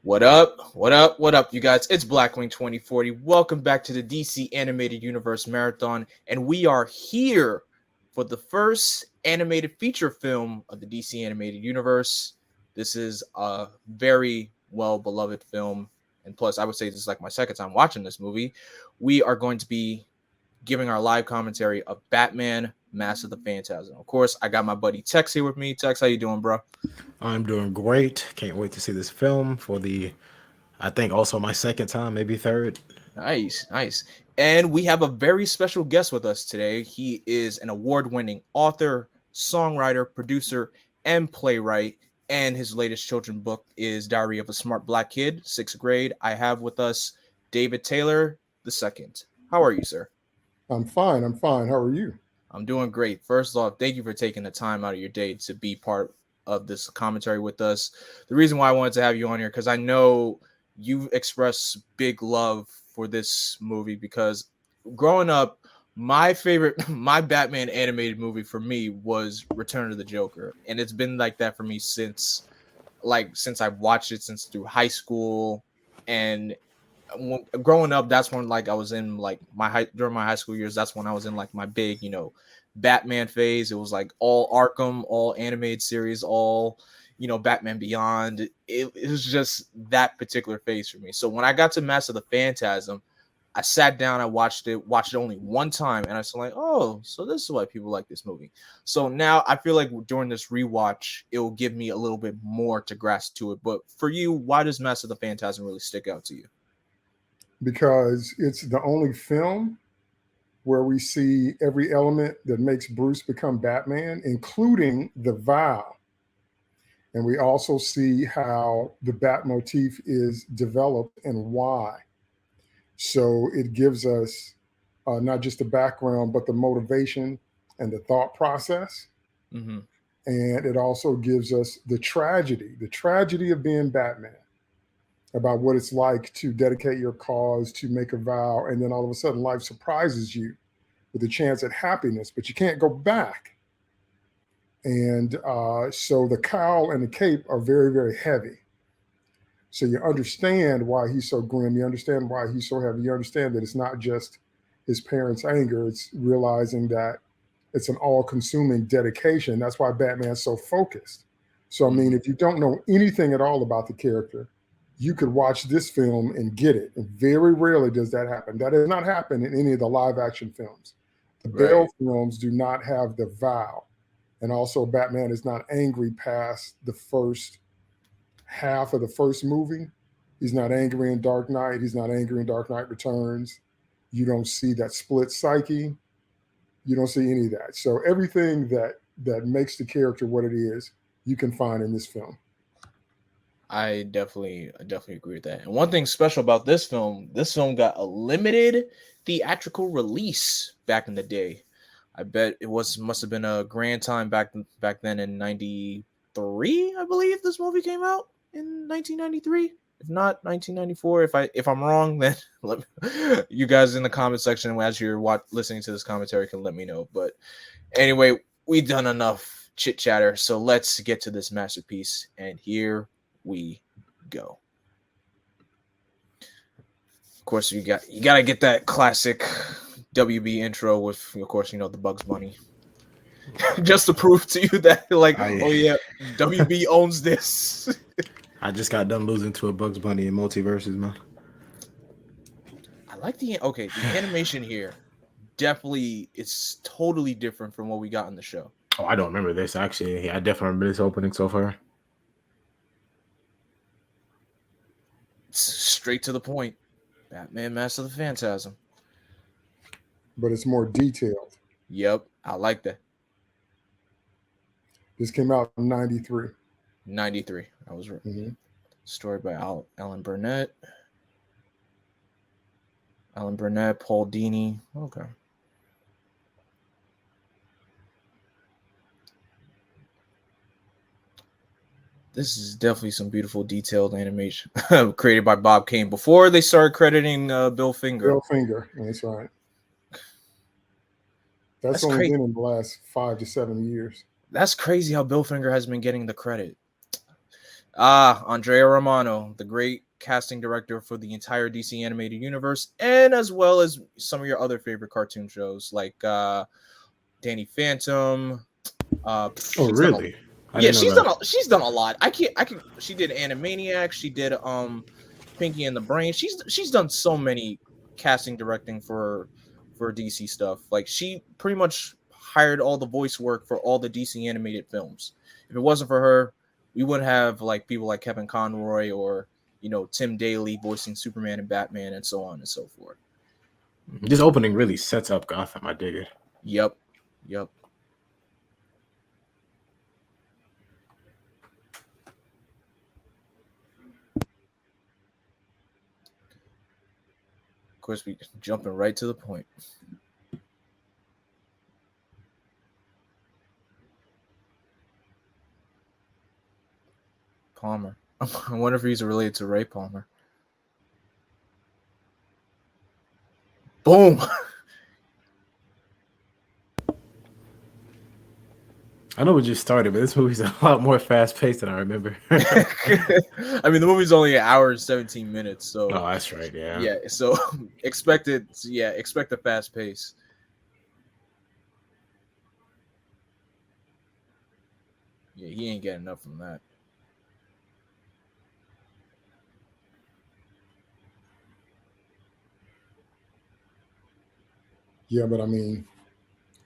What up? What up? What up, you guys? It's Blackwing 2040. Welcome back to the DC Animated Universe Marathon, and we are here for the first animated feature film of the DC Animated Universe. This is a very well-beloved film, and plus, I would say this is like my second time watching this movie. We are going to be giving our live commentary of Batman: Mask of the Phantasm. Of course, I got my buddy Tex here with me. Tex, how you doing, bro? I'm doing great. Can't wait to see this film for I think also my second time, maybe third. Nice, nice. And we have a very special guest with us today. He is an award-winning author, songwriter, producer, and playwright. And his latest children's book is Diary of a Smart Black Kid, sixth grade. I have with us David Taylor II. How are you, sir? I'm fine. I'm fine. How are you? I'm doing great. First off, thank you for taking the time out of your day to be part of this commentary with us. The reason why I wanted to have you on here, because I know you've expressed big love for this movie, because growing up, my Batman animated movie for me was Return of the Joker. And it's been like that for me since I've watched it since through high school. And growing up, that's when I was in during my high school years. That's when I was in my big Batman phase. It was like all Arkham, all animated series, all Batman Beyond. It was just that particular phase for me. So when I got to Mask of the Phantasm, I sat down, I watched it only one time, and I was like, oh, so this is why people like this movie. So now I feel like during this rewatch, it will give me a little bit more to grasp to it. But for you, why does Mask of the Phantasm really stick out to you? Because it's the only film where we see every element that makes Bruce become Batman, including the vow. And we also see how the Bat motif is developed and why. So it gives us not just the background, but the motivation and the thought process. Mm-hmm. And it also gives us the tragedy of being Batman, about what it's like to dedicate your cause, to make a vow, and then all of a sudden life surprises you with a chance at happiness, but you can't go back. And so the cowl and the cape are very, very heavy. So you understand why he's so grim. You understand why he's so heavy. You understand that it's not just his parents' anger. It's realizing that it's an all-consuming dedication. That's why Batman's so focused. So, I mean, if you don't know anything at all about the character, you could watch this film and get it. And very rarely does that happen. That does not happen in any of the live action films. The Bale films do not have the vow. And also, Batman is not angry past the first half of the first movie. He's not angry in Dark Knight. He's not angry in Dark Knight Returns. You don't see that split psyche. You don't see any of that. So everything that makes the character what it is, you can find in this film. I definitely agree with that. And one thing special about this film got a limited theatrical release back in the day. I bet it must have been a grand time back then in 93, I believe this movie came out in 1993. If not 1994, if I'm wrong, then you guys in the comment section as you're listening to this commentary can let me know. But anyway, we've done enough chit chatter, so let's get to this masterpiece. And here we go. Of course, you gotta get that classic WB intro with, of course, the Bugs Bunny. Just to prove to you that, oh yeah, WB owns this. I just got done losing to a Bugs Bunny in Multiverses, man. I like the animation here. Definitely, it's totally different from what we got in the show. Oh, I don't remember this actually. Yeah, I definitely remember this opening so far. It's straight to the point. Batman: Mask of the Phantasm. But it's more detailed. Yep, I like that. This came out in 93. 93. I was right. Mm-hmm. Story by Alan Burnett. Paul Dini. Okay. This is definitely some beautiful detailed animation created by Bob Kane before they started crediting Bill Finger. Bill Finger, that's right. That's only been in the last 5 to 7 years. That's crazy how Bill Finger has been getting the credit. Andrea Romano, the great casting director for the entire DC animated universe, and as well as some of your other favorite cartoon shows like Danny Phantom. Oh, She's done really? I yeah, didn't know that. she's done a lot. I can she did Animaniacs, she did Pinky and the Brain. She's done so many casting directing for DC stuff. Like she pretty much hired all the voice work for all the DC animated films. If it wasn't for her, we wouldn't have like people like Kevin Conroy or Tim Daly voicing Superman and Batman and so on and so forth. This opening really sets up Gotham. I dig it. Yep. Of course, we jumping right to the point. Palmer. I wonder if he's related to Ray Palmer. Boom. I know we just started, but this movie's a lot more fast paced than I remember. I mean, the movie's only an hour and 17 minutes, so Oh, that's right. Yeah. yeah. So expect a fast pace. Yeah, he ain't getting enough from that. Yeah, but I mean,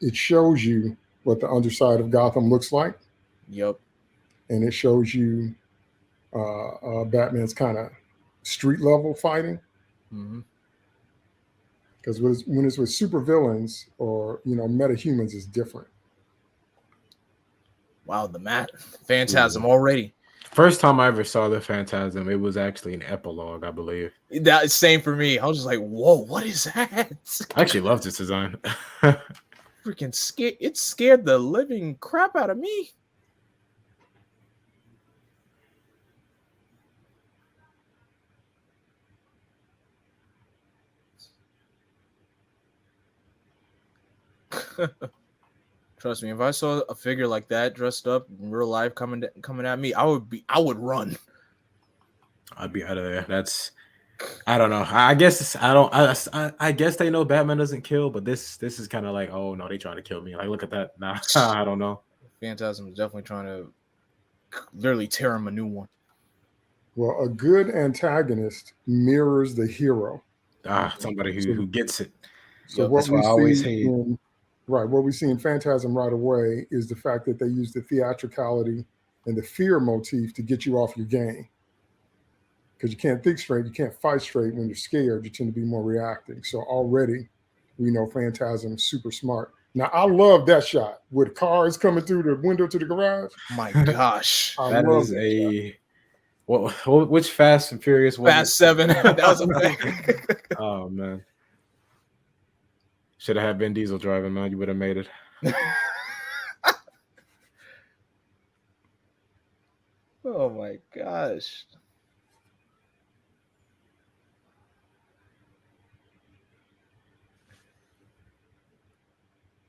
it shows you what the underside of Gotham looks like, Yep. and it shows you Batman's kind of street level fighting. Because when it's with supervillains or metahumans, is different. Wow, the Phantasm already. First time I ever saw the Phantasm, it was actually an epilogue, I believe. That same for me. I was just like, whoa, what is that? I actually loved its design. Freaking scared! It scared the living crap out of me. Trust me, if I saw a figure like that dressed up in real life coming at me, I would run. I'd be out of there. I don't know. I guess I guess they know Batman doesn't kill, but this is kind of like, oh no, they trying to kill me. Like, look at that. Nah, I don't know. Phantasm is definitely trying to literally tear him a new one. Well, a good antagonist mirrors the hero. Somebody who gets it. So what we see what we see in Phantasm right away is the fact that they use the theatricality and the fear motif to get you off your game. Because you can't think straight, you can't fight straight when you're scared. You tend to be more reacting. So already we know Phantasm's super smart. Now I love that shot with cars coming through the window to the garage. My gosh, that is a which Fast and Furious was Fast 7. That was a oh man. Should have had Vin Diesel driving, man. You would have made it. Oh my gosh.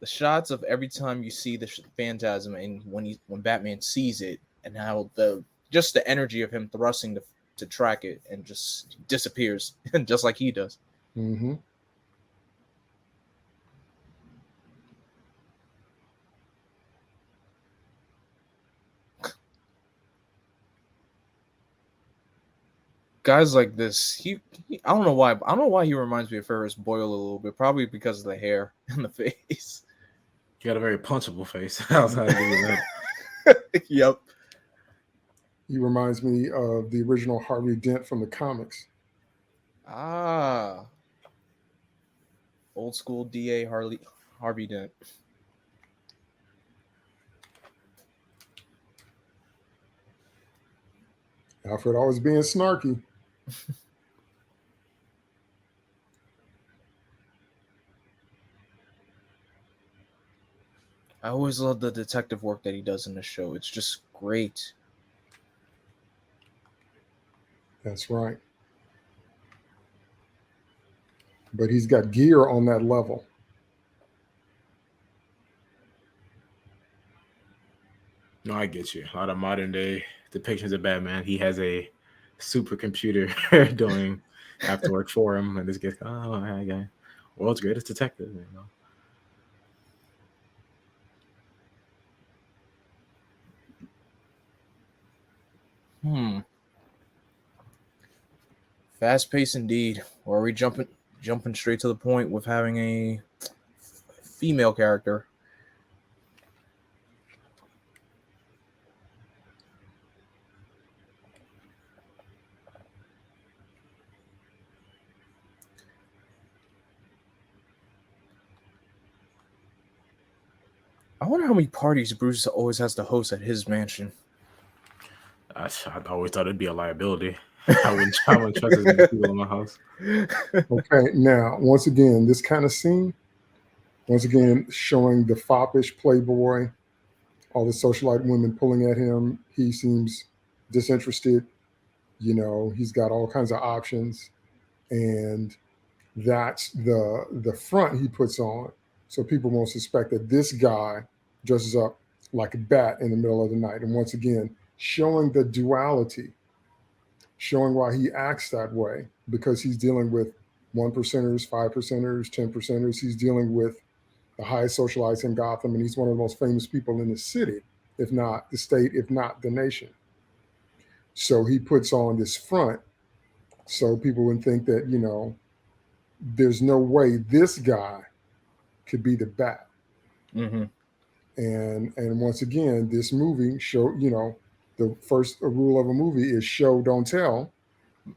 The shots of every time you see the Phantasm and when Batman sees it, and how the energy of him thrusting to track it and just disappears just like he does. Mm-hmm. Guys like this, I don't know why he reminds me of Ferris Boyle a little bit. Probably because of the hair and the face. You got a very punchable face. Outside of that. Yep. He reminds me of the original Harvey Dent from the comics. Old school DA Harvey Dent. Alfred always being snarky. I always love the detective work that he does in the show. It's just great. That's right. But he's got gear on that level. No, I get you. A lot of modern day depictions of Batman, he has a supercomputer doing after work for him, and this guy's hi guy, world's greatest detective. Fast paced indeed. Or are we jumping straight to the point with having a female character? I wonder how many parties Bruce always has to host at his mansion. I always thought it'd be a liability. I wouldn't trust as many people in my house. Okay, now once again, this kind of scene, once again showing the foppish playboy, all the socialite women pulling at him. He seems disinterested. He's got all kinds of options, and that's the front he puts on, so people won't suspect that this guy dresses up like a bat in the middle of the night. And once again, showing the duality, showing why he acts that way, because he's dealing with 1%ers, 5%ers, 10%ers. He's dealing with the highest socialites in Gotham, and he's one of the most famous people in the city, if not the state, if not the nation. So he puts on this front so people would think that, there's no way this guy could be the bat. Mm-hmm. And once again, this movie the first rule of a movie is show, don't tell.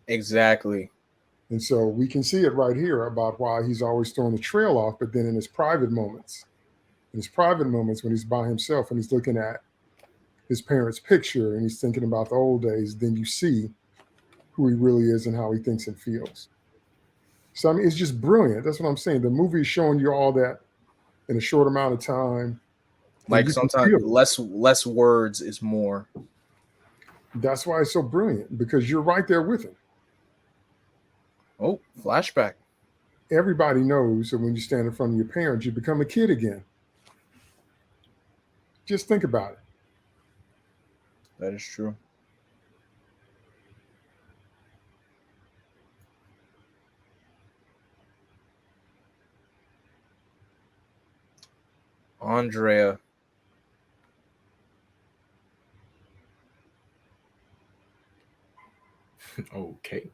Exactly. And so we can see it right here about why he's always throwing the trail off. But then in his private moments, when he's by himself and he's looking at his parents' picture and he's thinking about the old days, then you see who he really is and how he thinks and feels. So, I mean, it's just brilliant. That's what I'm saying. The movie is showing you all that in a short amount of time. Like sometimes less words is more. That's why it's so brilliant, because you're right there with him. Oh, flashback. Everybody knows that when you stand in front of your parents, you become a kid again. Just think about it. That is true. Andrea. Okay.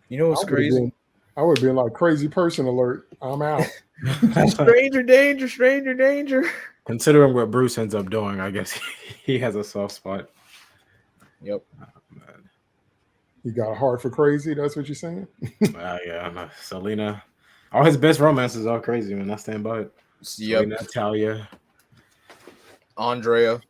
You know what's crazy? I would have been like, crazy person alert. I'm out. Stranger danger, stranger danger. Considering what Bruce ends up doing, I guess he has a soft spot. Yep. Oh, man. You got a heart for crazy? That's what you're saying? Yeah. No. Selena. All his best romances are crazy, man. I stand by it. Yep. Selena, Talia. Andrea.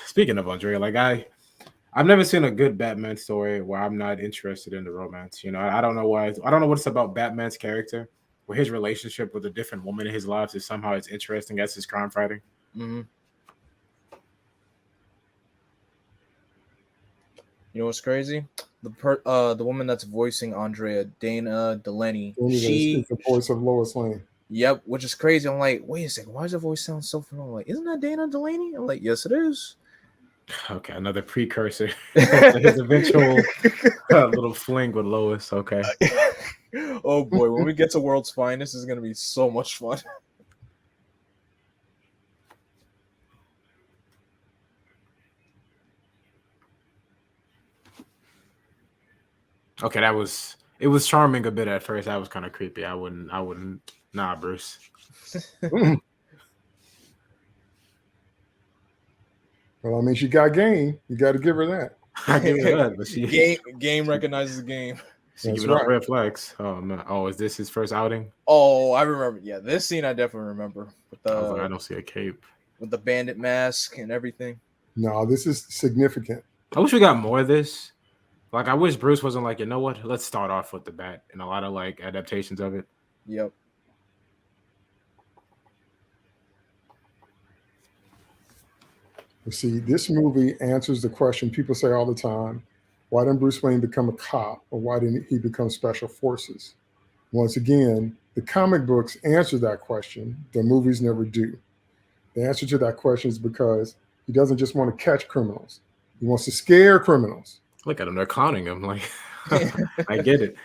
Speaking of Andrea, like I've never seen a good Batman story where I'm not interested in the romance. I don't know why. I don't know what it's about Batman's character, where his relationship with a different woman in his life is somehow as interesting as his crime fighting. Mm-hmm. You know what's crazy? The woman that's voicing Andrea, Dana Delaney. She's the voice of Lois Lane. Yep, which is crazy. I'm like, wait a second, why does her voice sound so familiar? I'm like, isn't that Dana Delaney? I'm like, yes, it is. Okay, another precursor to his eventual little fling with Lois. Okay. Oh boy, when we get to World's Finest, this is gonna be so much fun. Okay, it was charming a bit at first. That was kind of creepy. I wouldn't. Nah, Bruce. Well, I mean, she got game. You got to give her that. I give her that, but game recognizes the game. She giving up red flags. Oh man. Oh, is this his first outing? Oh, I remember. Yeah, this scene I definitely remember. With the, I don't see a cape. With the bandit mask and everything. No, this is significant. I wish we got more of this. Like, I wish Bruce wasn't like, you know what? Let's start off with the bat and a lot of like adaptations of it. Yep. See, this movie answers the question people say all the time: why didn't Bruce Wayne become a cop, or why didn't he become special forces? Once again, the comic books answer that question. The movies never do. The answer to that question is because he doesn't just want to catch criminals. He wants to scare criminals. Look at them. They're clowning him. Like, I get it.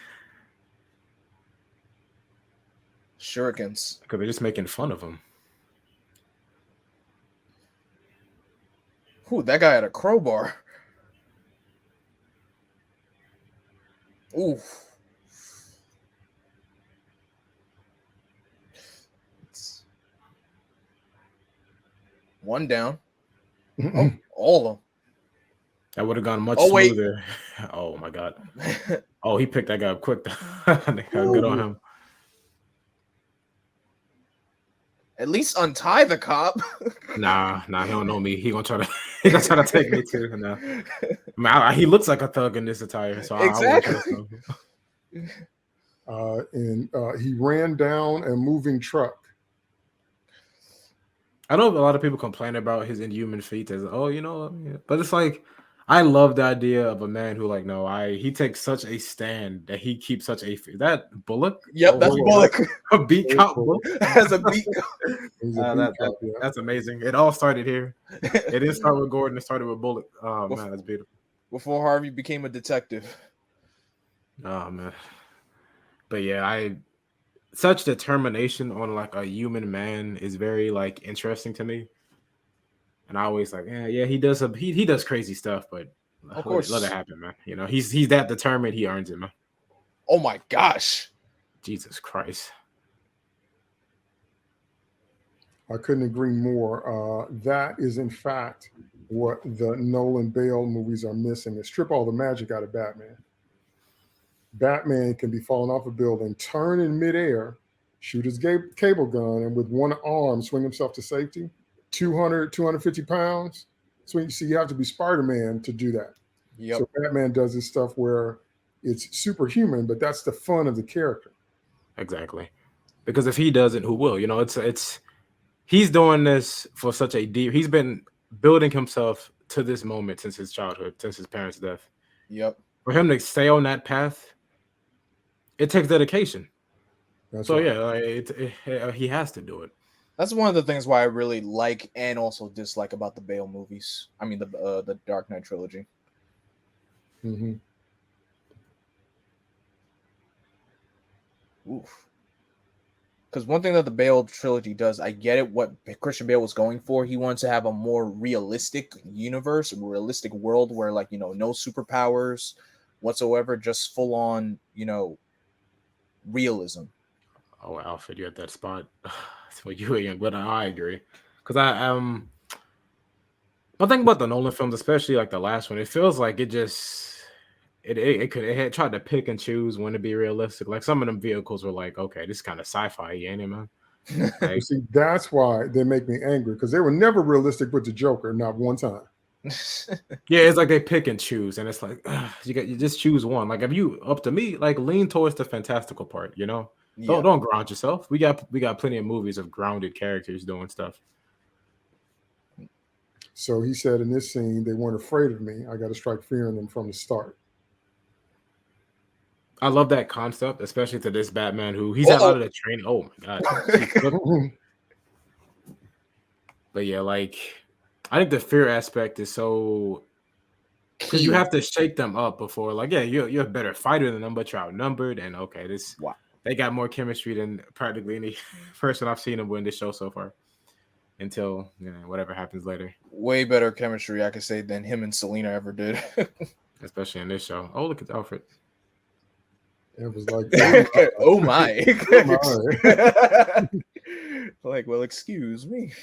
Shurikens. Because they're just making fun of him. Ooh, that guy had a crowbar. Ooh. One down. Oh, all of them. That would have gone much smoother. Oh my God. Oh, he picked that guy up quick. Good on him. At least untie the cop. Nah, he don't know me. He gonna try to take me too. Nah. I mean, he looks like a thug in this attire, so exactly. And he ran down a moving truck. I know a lot of people complain about his inhuman feats as, but it's like, I love the idea of a man who he takes such a stand that he keeps such a that Bullock. Yep, that's Bullock. A beat cop Bullock. As a beat cop. That's amazing. It all started here. It didn't start with Gordon. It started with Bullock. Oh man, that's beautiful. Before Harvey became a detective. Oh man. But yeah, such determination on like a human man is very like interesting to me. And I always like, he does he does crazy stuff, but of course let it happen, man. You know, he's that determined, he earns it, man. Oh my gosh. Jesus Christ. I couldn't agree more. That is in fact what the Nolan Bale movies are missing, is strip all the magic out of Batman. Batman can be falling off a building, turn in midair, shoot his cable gun, and with one arm swing himself to safety. 200, 250 pounds. So you see, you have to be Spider-Man to do that. Yep. So Batman does this stuff where it's superhuman, but that's the fun of the character. Exactly. Because if he doesn't, who will? You know, he's doing this for such a deep. He's been building himself to this moment since his childhood, since his parents' death. Yep. For him to stay on that path, it takes dedication. That's so right. Yeah, he has to do it. That's one of the things why I really like and also dislike about the Bale movies. I mean, the Dark Knight trilogy. Mm-hmm. Oof. Because one thing that the Bale trilogy does, I get it, what Christian Bale was going for. He wants to have a more realistic universe, a realistic world where, like, no superpowers whatsoever, just full on, realism. Oh, Alfred, you're at that spot. But I agree. Because I think about the Nolan films, especially like the last one, it feels like it had tried to pick and choose when to be realistic. Like some of them vehicles were like, okay, this is kind of sci-fi, ain't it, man? Like, see, that's why they make me angry, because they were never realistic with the Joker, not one time. Yeah, it's like they pick and choose, and it's like you just choose one. Like, if you up to me, like lean towards the fantastical part, Yeah. Don't ground yourself. We got plenty of movies of grounded characters doing stuff. So he said in this scene, they weren't afraid of me. I got to strike fear in them from the start. I love that concept, especially to this Batman who he's out of the training. Oh my God. But yeah, like I think the fear aspect is so, because you have to shake them up before, like, yeah, you're a better fighter than them, but you're outnumbered, and okay, they got more chemistry than practically any person I've seen them win this show so far. Until whatever happens later. Way better chemistry, I could say, than him and Selena ever did. Especially in this show. Oh, look at Alfred. It was like, oh my. Like, well, excuse me.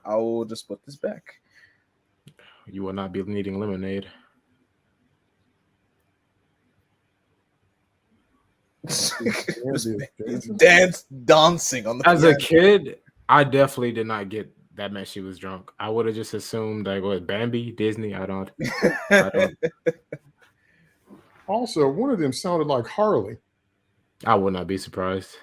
I will just put this back. You will not be needing lemonade. dancing on the As a kid, I definitely did not get that meant she was drunk. I would have just assumed like, what, Bambi, Disney? I don't. Also, one of them sounded like Harley. I would not be surprised.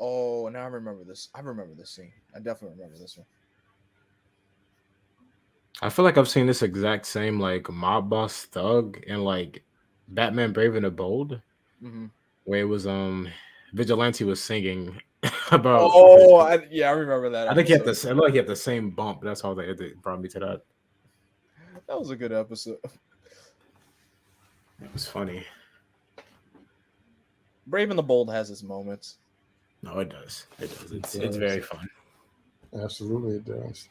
Oh, now I remember this. I remember this scene. I definitely remember this one. I feel like I've seen this exact same like mob boss thug in like Batman Brave and the Bold, where it was Vigilante was singing about. Yeah, I remember that I think he had episode. the. I like he had the same bump. That's how they brought me to that. That was a good episode. It was funny. Brave and the Bold has its moments. No, it does. It does. It's does. very fun. Absolutely, it does.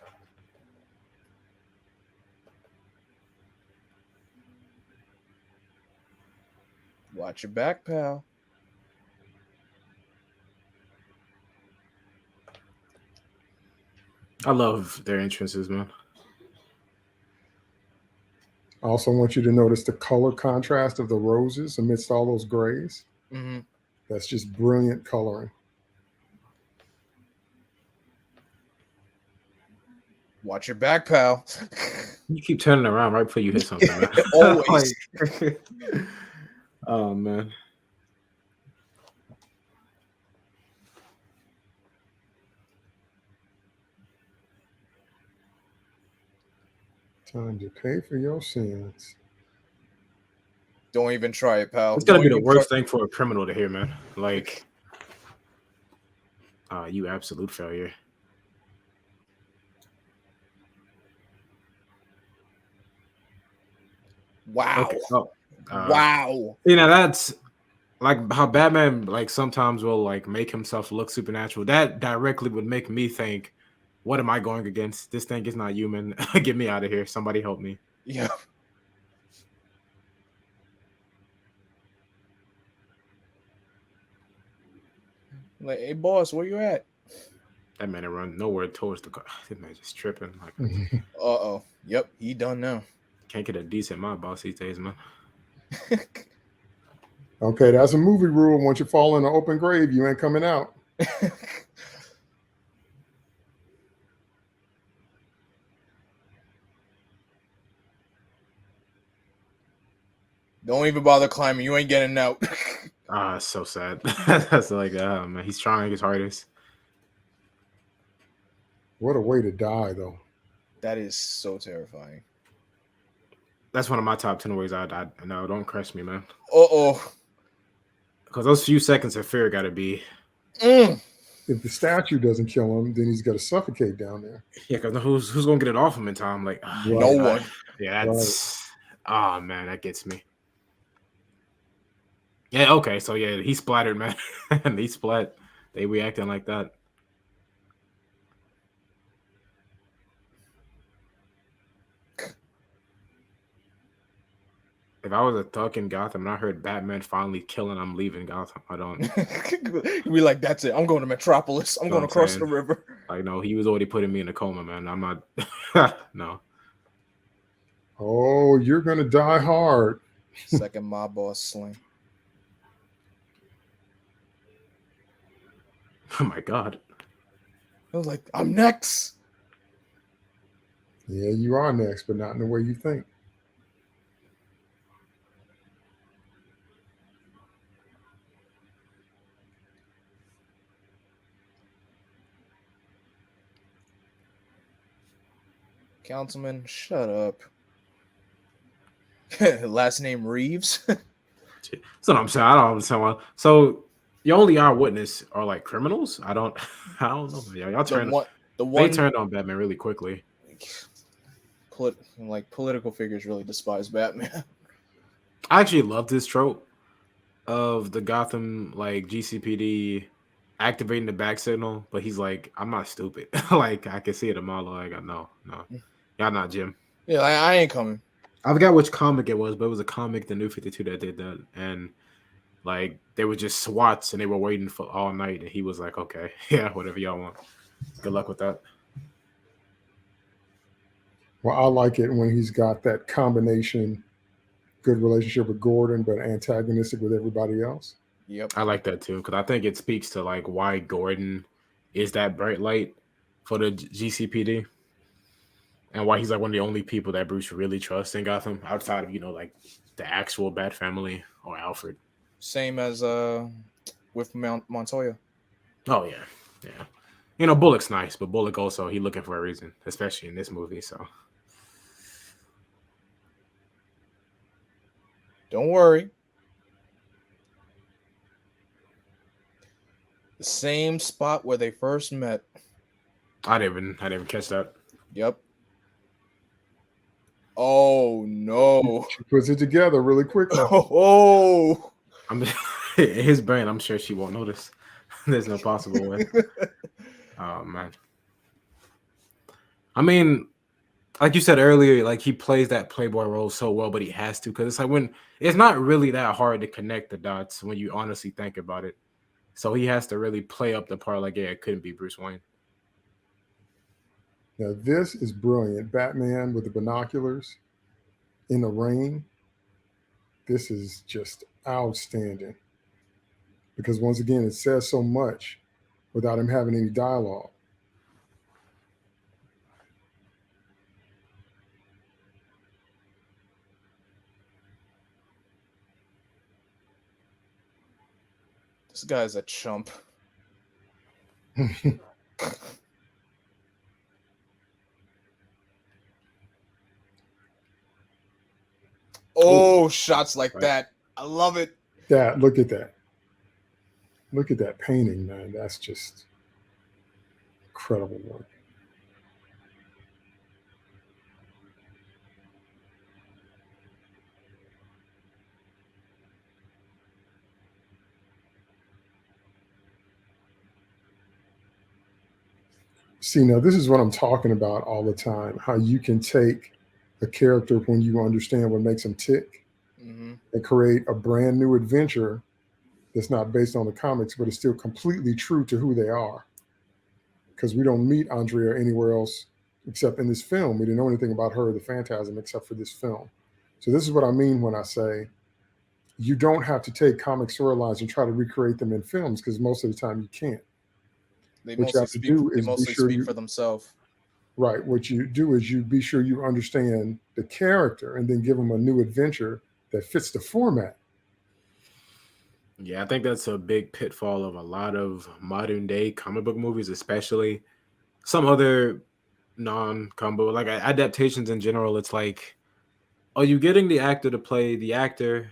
Watch your back, pal. I love their entrances, man. I also want you to notice the color contrast of the roses amidst all those grays. That's just brilliant coloring. Watch your back, pal. You keep turning around right before you hit something, man. Always. Oh man. Time to pay for your sins. Don't even try it, pal. It's gotta Don't be the even worst thing for a criminal to hear, man. Like, you absolute failure. Wow. Okay. Oh, Wow. you know, that's like how Batman like sometimes will like make himself look supernatural. That directly would make me think, what am I going against? This thing is not human. Get me out of here. Somebody help me. Yeah. Like, hey, boss, where you at? That man run nowhere towards the car. This man just tripping. Like, Uh-oh. Yep, he done now. can't get a decent mob boss these days, man. Okay, that's a movie rule. Once you fall in an open grave, you ain't coming out. Don't even bother climbing. You ain't getting out. It's so sad. That's like, man, he's trying his hardest. What a way to die, though. That is so terrifying. That's one of my top 10 ways I died. No, don't crush me, man. Uh-oh. Because those few seconds of fear got to be. If the statue doesn't kill him, then he's got to suffocate down there. Yeah, because who's going to get it off him in time? Like, No one. Yeah, that's. Right. Oh, man, that gets me. Yeah, okay, so yeah, he splattered, man. And he splat. They reacting like that. If I was a thug in Gotham and I heard Batman finally killing, I'm leaving Gotham. I don't. Be like, that's it. I'm going to Metropolis. I'm going to cross the river. Like, no, he was already putting me in a coma, man. I'm not. No. Oh, you're going to die hard. Second mob boss sling. Oh my God. I was like, I'm next. Yeah, you are next, but not in the way you think. Councilman, shut up. Last name Reeves. That's what I'm saying. I don't understand why. So your only eyewitness are like criminals? I don't know. Y'all they turned on Batman really quickly. Political figures really despise Batman. I actually love this trope of the Gotham like GCPD activating the back signal, but he's like, I'm not stupid. Like I can see it a mile away. Like, no, y'all not Jim. Yeah, I ain't coming. I forgot which comic it was, but it was a comic, the New 52, that did that, and like they were just SWATs and they were waiting for all night, and he was like, okay, yeah, whatever y'all want. Good luck with that. Well, I like it when he's got that combination, good relationship with Gordon, but antagonistic with everybody else. Yep. I like that too, because I think it speaks to like why Gordon is that bright light for the GCPD, and why he's like one of the only people that Bruce really trusts in Gotham outside of like the actual Bat family or Alfred. Same as with Montoya. Oh yeah. Bullock's nice, but Bullock also he looking for a reason, especially in this movie. So Don't worry. The same spot where they first met. I didn't even catch that. Yep. Oh no. She puts it together really quickly. Oh. I'm in his brain. I'm sure she won't notice. There's no possible way. Oh man. I mean, like you said earlier, like he plays that playboy role so well, but he has to, because it's like when it's not really that hard to connect the dots when you honestly think about it. So he has to really play up the part like, yeah, it couldn't be Bruce Wayne. Now this is brilliant. Batman with the binoculars in the rain. This is just outstanding. Because once again, it says so much without him having any dialogue. This guy's a chump. Oh, shots like that. I love it. Look at that. Look at that painting, man. That's just incredible work. See, now this is what I'm talking about all the time. How you can take a character when you understand what makes them tick and create a brand new adventure that's not based on the comics, but is still completely true to who they are. Because we don't meet Andrea anywhere else except in this film. We didn't know anything about her or the Phantasm except for this film. So this is what I mean when I say you don't have to take comic storylines and try to recreate them in films, because most of the time you can't. They What you have to do is mostly be sure speak you, for themselves. Right. What you do is you be sure you understand the character and then give them a new adventure that fits the format. Yeah, I think that's a big pitfall of a lot of modern day comic book movies, especially some other non-combo like adaptations in general. It's like, are you getting the actor to play the actor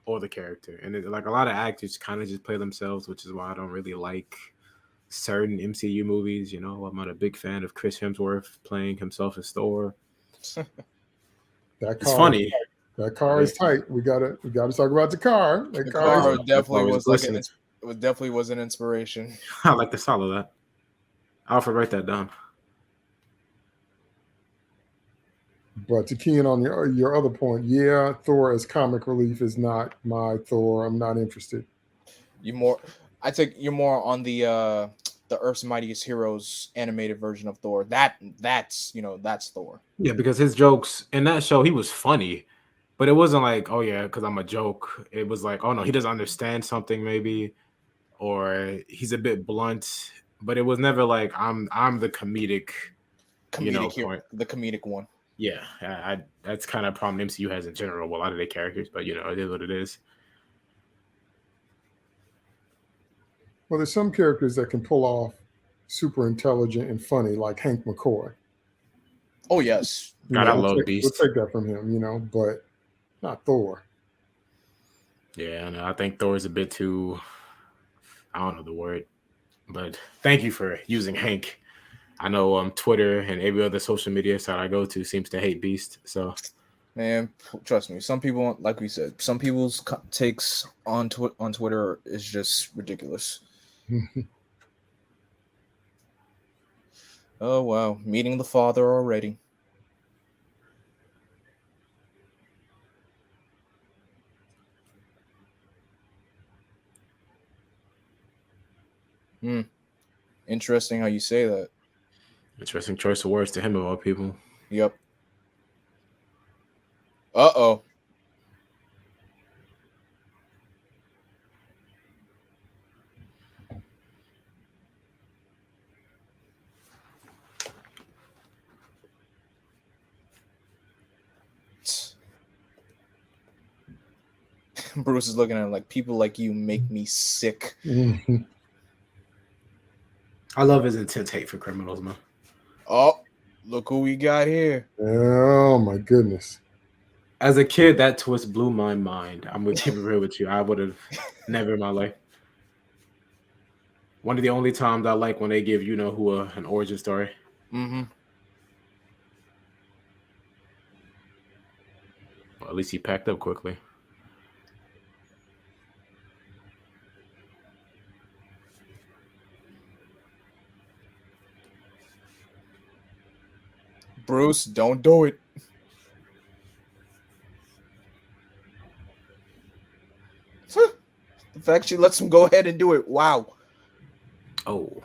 or the character? And like a lot of actors kind of just play themselves, which is why I don't really like certain MCU movies. You know, I'm not a big fan of Chris Hemsworth playing himself as Thor. It's funny. That car is tight. We gotta talk about the car. The car definitely was like it definitely was an inspiration. I like the sound of that. Alfred, write that down. But to key in on your other point, yeah, Thor as comic relief is not my Thor. I'm not interested. I think you're more on the Earth's Mightiest Heroes animated version of Thor. That's Thor. Yeah, because his jokes in that show, he was funny, but it wasn't like, oh yeah, because I'm a joke. It was like, oh no, he doesn't understand something maybe, or he's a bit blunt. But it was never like I'm the comedic point. The comedic one. Yeah, that's kind of a problem MCU has in general with a lot of their characters, but it is what it is. Well, there's some characters that can pull off super intelligent and funny, like Hank McCoy. Oh yes, God, I love Beast. We'll take that from him, but not Thor. Yeah, no, I think Thor is a bit too. I don't know the word, but thank you for using Hank. I know Twitter and every other social media site I go to seems to hate Beast. So, man, trust me. Some people, like we said, some people's takes on Twitter is just ridiculous. Oh wow, meeting the father already. Interesting how you say that. Interesting choice of words to him of all people. Yep. Uh-oh. Bruce is looking at him like, people like you make me sick. I love his intense hate for criminals, man. Oh, look who we got here. Oh my goodness. As a kid, that twist blew my mind. I'm gonna keep it real with you. I would have never in my life. One of the only times I like when they give who an origin story. Mm-hmm. Well, at least he packed up quickly. Bruce, don't do it. The fact she lets him go ahead and do it. Wow. Oh,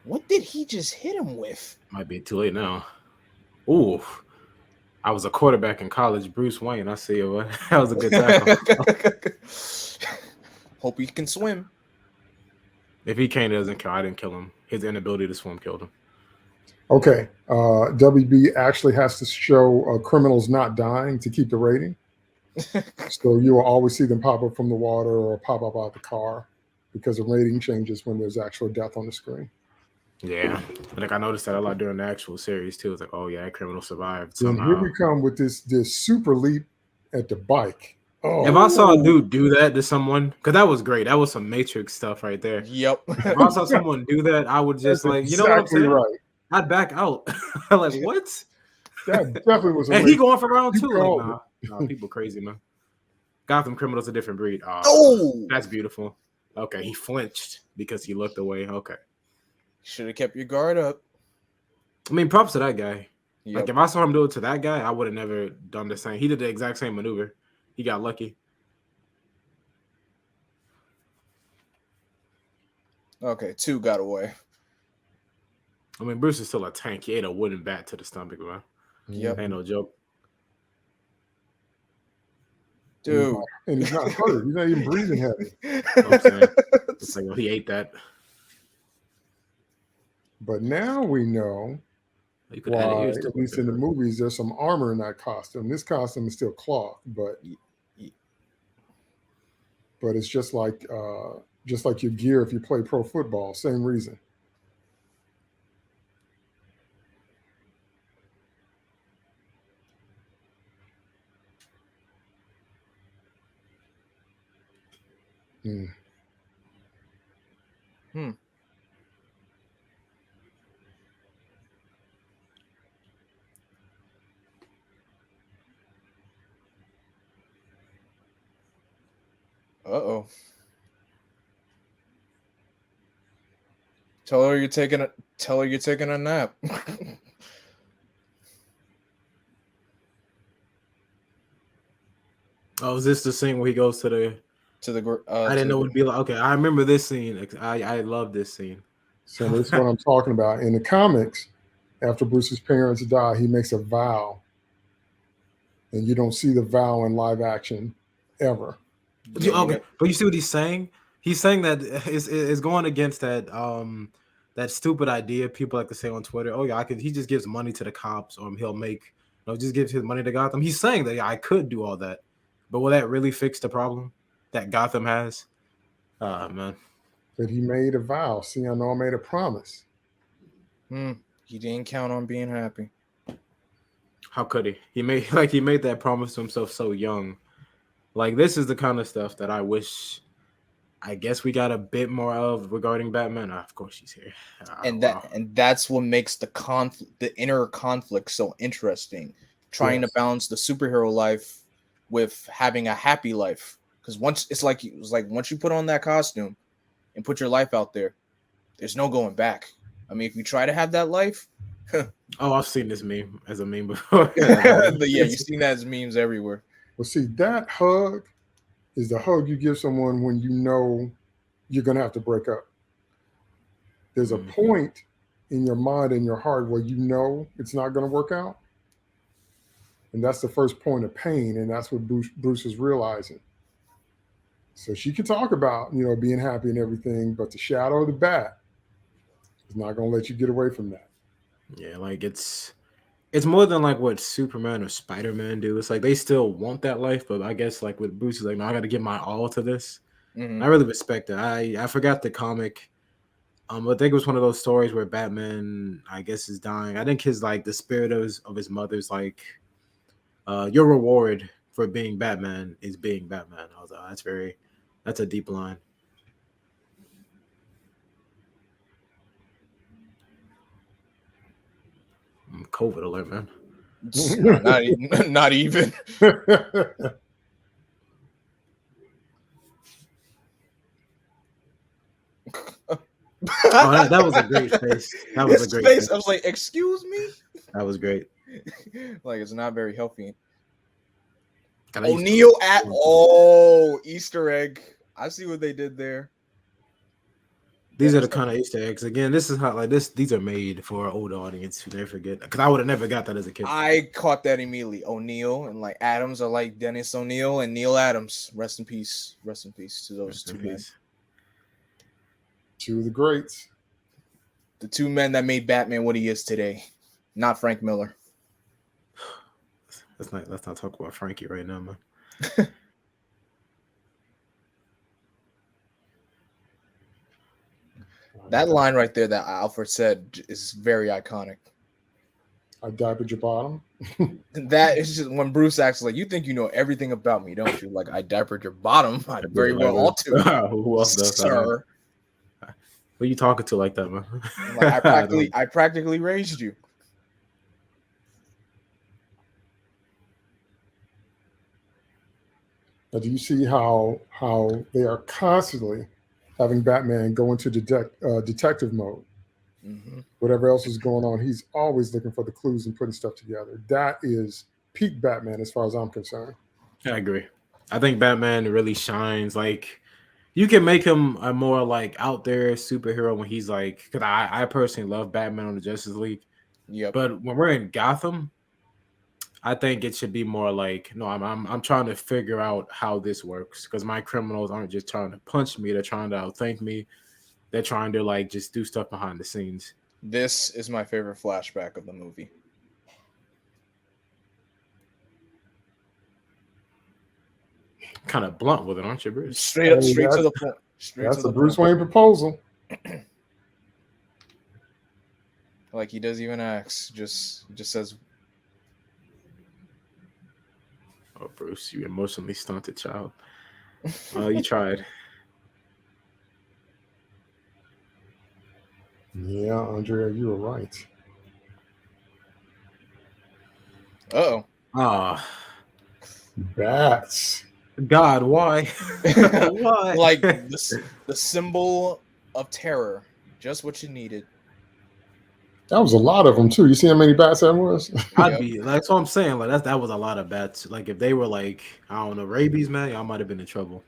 What did he just hit him with? might be too late now. Ooh, I was a quarterback in college, Bruce Wayne. I see you. That was a good tackle. Hope he can swim. If he can't, it doesn't kill. I didn't kill him. His inability to swim killed him. Okay, WB actually has to show criminals not dying to keep the rating. So you will always see them pop up from the water or pop up out the car because the rating changes when there's actual death on the screen. Yeah, like I noticed that a lot during the actual series too. It's like, oh yeah, that criminal survived Then somehow. here we come with this super leap at the bike. Oh, If I saw a dude do that to someone, because that was great. That was some Matrix stuff right there. Yep. If I saw someone do that, I would just that's like, you know what I'm exactly saying? right. I'd back out. Like, what? That definitely was. And he going for round You two. Like, called nah, people crazy, man. Gotham criminals a different breed. Oh, That's beautiful. Okay, he flinched because he looked away. Okay. should have kept your guard up. I mean, props to that guy. Yep. Like, if I saw him do it to that guy, I would have never done the same. He did the exact same maneuver. He got lucky. Okay, 2 got away. I mean, Bruce is still a tank. He ate a wooden bat to the stomach, man. Yep. Ain't no joke. Dude. And he's not hurt. He's not even breathing heavy. You know what I'm saying? It's like, well, he ate that. But now we know You could add why, ears to at least in the movies, there's some armor in that costume. This costume is still cloth, but it's just like your gear if you play pro football. Same reason. Uh-oh. Tell her you're taking a nap. Oh, is this the scene where he goes to the? I didn't know it would be like. Okay, I remember this scene. I love this scene. So that's what I'm talking about. In the comics, after Bruce's parents die, he makes a vow, and you don't see the vow in live action ever. Okay, but you see what he's saying? He's saying that is going against that that stupid idea people like to say on Twitter. Oh yeah, he just gives money to the cops, or he'll make just gives his money to Gotham. He's saying that I could do all that, but will that really fix the problem that Gotham has? Man. But he made a vow. See, I know I made a promise. He didn't count on being happy. How could he? He made that promise to himself so young. Like, this is the kind of stuff that I guess we got a bit more of regarding Batman. Of course she's here. And that's what makes the inner conflict so interesting. Trying to balance the superhero life with having a happy life. Because once you put on that costume and put your life out there, there's no going back. I mean, if you try to have that life. Oh, I've seen this meme as a meme before. Yeah, you've seen that as memes everywhere. Well, see, that hug is the hug you give someone when you know you're going to have to break up. There's a point in your mind and your heart where you know it's not going to work out. And that's the first point of pain. And that's what Bruce is realizing. So she can talk about, being happy and everything, but the shadow of the bat is not going to let you get away from that. Yeah, like it's more than like what Superman or Spider-Man do. It's like they still want that life, but I guess like with Bruce, is like, no, I got to give my all to this. I really respect it. I forgot the comic. I think it was one of those stories where Batman, I guess, is dying. I think the spirit of his mother's like, your reward for being Batman is being Batman. I was like, that's a deep line. COVID alert, man. Not even. Oh, that was a great face. That was a great face. I was like, excuse me? That was great. Like, it's not very healthy. God, O'Neill Easter egg. I see what they did there. These are the kind of Easter eggs. Again, this is how like this. These are made for an older audience who never forget. Because I would have never got that as a kid. I caught that immediately. O'Neill and like Adams are like Dennis O'Neill and Neil Adams. Rest in peace. Rest in peace to those two men. Two of the greats. The two men that made Batman what he is today. Not Frank Miller. Let's not talk about Frankie right now, man. That line right there that Alfred said is very iconic. I diapered your bottom. That is just when Bruce acts like, you think you know everything about me, don't you? Like, I diapered your bottom. I very well ought to. Who else does sir? That? Who are you talking to like that, man? Like, I practically raised you. Now, do you see how they are constantly having Batman go into detective mode? Mm-hmm. Whatever else is going on, he's always looking for the clues and putting stuff together. That is peak Batman as far as I'm concerned. I agree. I think Batman really shines. Like, you can make him a more like out there superhero when he's like, because I personally love Batman on the Justice League. Yeah. But when we're in Gotham, I think it should be more like, no, I'm trying to figure out how this works, because my criminals aren't just trying to punch me; they're trying to outthank me. They're trying to like just do stuff behind the scenes. This is my favorite flashback of the movie. Kind of blunt with it, aren't you, Bruce? Straight to the point. That's a Bruce Wayne proposal. Like, he doesn't even ask, just says, "Oh, Bruce, you emotionally stunted child. You tried." Yeah, Andrea, you were right. Uh-oh. Bats. God, why? Why? Like, the symbol of terror. Just what you needed. That was a lot of them, too. You see how many bats that was? That's what I'm saying. Like, that was a lot of bats. Like, if they were like, I don't know, rabies, man, y'all might have been in trouble.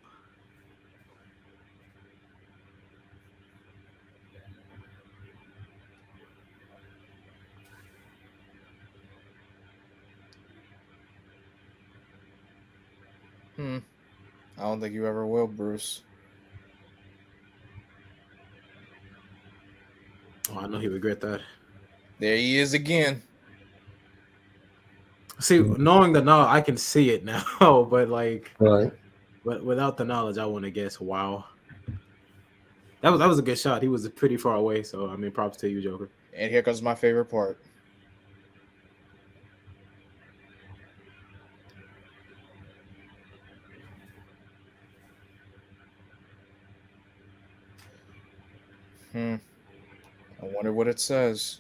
I don't think you ever will, Bruce. Oh, I know he regret that. There he is again. See, knowing the knowledge, I can see it now, but like, right. But without the knowledge, I want to guess. Wow, that was a good shot. He was pretty far away, so I mean, props to you, Joker. And here comes my favorite part. I wonder what it says.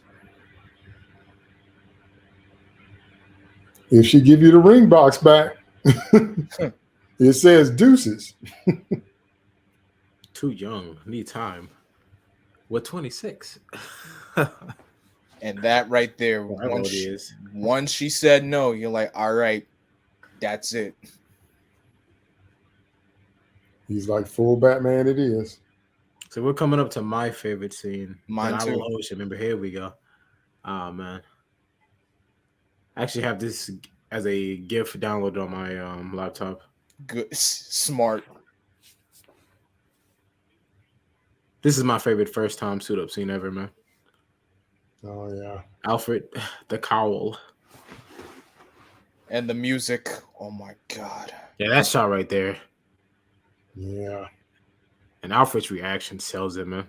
If she give you the ring box back, it says deuces. Too young, need time. What 26? And that right there, once she said no, you're like, all right, that's it. He's like, full Batman it is. So we're coming up to my favorite scene. Mine too. I will always remember. Here we go. Oh, man. I actually have this as a GIF downloaded on my laptop. Good, smart. This is my favorite first time suit up scene ever, man. Oh yeah, Alfred, the cowl, and the music. Oh my god. Yeah, that shot right there. Yeah. And Alfred's reaction sells it, man.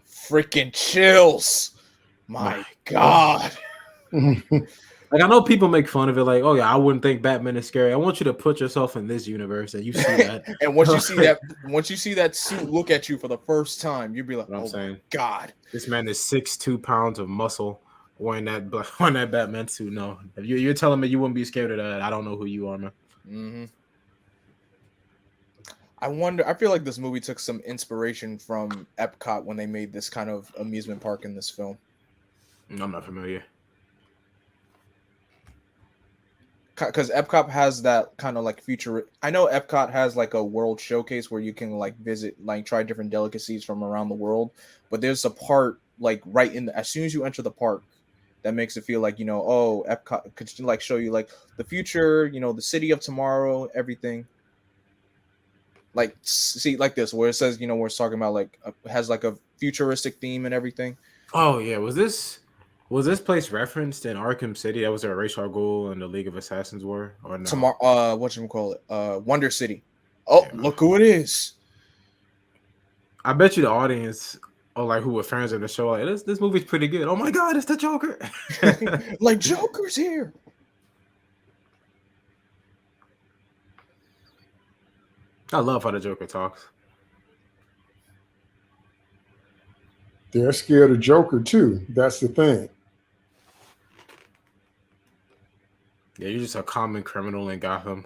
Freaking chills. My god. Like I know people make fun of it, like, oh yeah, I wouldn't think Batman is scary. I want you to put yourself in this universe and you see that. And once you see that suit look at you for the first time, you'd be like, What I'm "Oh saying, my god!" this man is 6'2" pounds of muscle wearing that Batman suit. No, if you're telling me you wouldn't be scared of that, I don't know who you are, man. Mm-hmm. I feel like this movie took some inspiration from Epcot when they made this kind of amusement park in this film. I'm not familiar. Because Epcot has that kind of like future. I know Epcot has like a world showcase where you can like visit, like try different delicacies from around the world. But there's a part like right in as soon as you enter the park that makes it feel like, oh, Epcot could like show you like the future, the city of tomorrow, everything. Like see like this where it says, where it's talking about like has like a futuristic theme and everything. Oh yeah, was this place referenced in Arkham City? That was where Ra's al Ghul and the League of Assassins were, or no? Tomorrow, whatchamacallit, Wonder City. Oh, yeah, look who it is! I bet you the audience, or like who were fans of the show, like this movie's pretty good. Oh my god, it's the Joker! Like Joker's here. I love how the Joker talks. They're scared of Joker too. That's the thing. Yeah, you're just a common criminal in Gotham.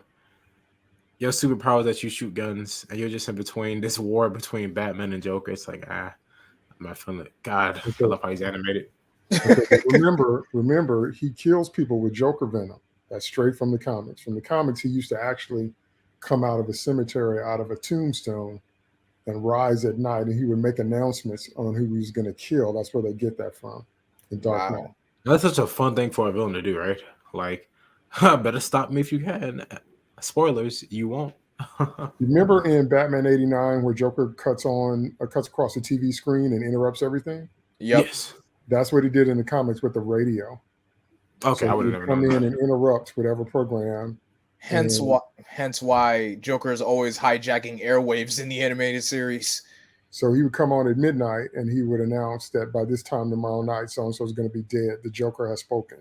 Your superpower is that you shoot guns, and you're just in between this war between Batman and Joker. It's like, I'm not feeling it. God, okay. I love how he's animated. Okay, remember, he kills people with Joker venom. That's straight from the comics. From the comics, he used to actually come out of a cemetery, out of a tombstone, and rise at night, and he would make announcements on who he was going to kill. That's where they get that from in Dark Knight. That's such a fun thing for a villain to do, right? Like, better stop me if you can. Spoilers, you won't. Remember in Batman '89 where Joker cuts across the TV screen and interrupts everything? Yep. Yes. That's what he did in the comics with the radio. Okay, so I would have never come known in that. and interrupt whatever program. Hence why Joker is always hijacking airwaves in the animated series. So he would come on at midnight and he would announce that by this time tomorrow night, so and so is going to be dead. The Joker has spoken.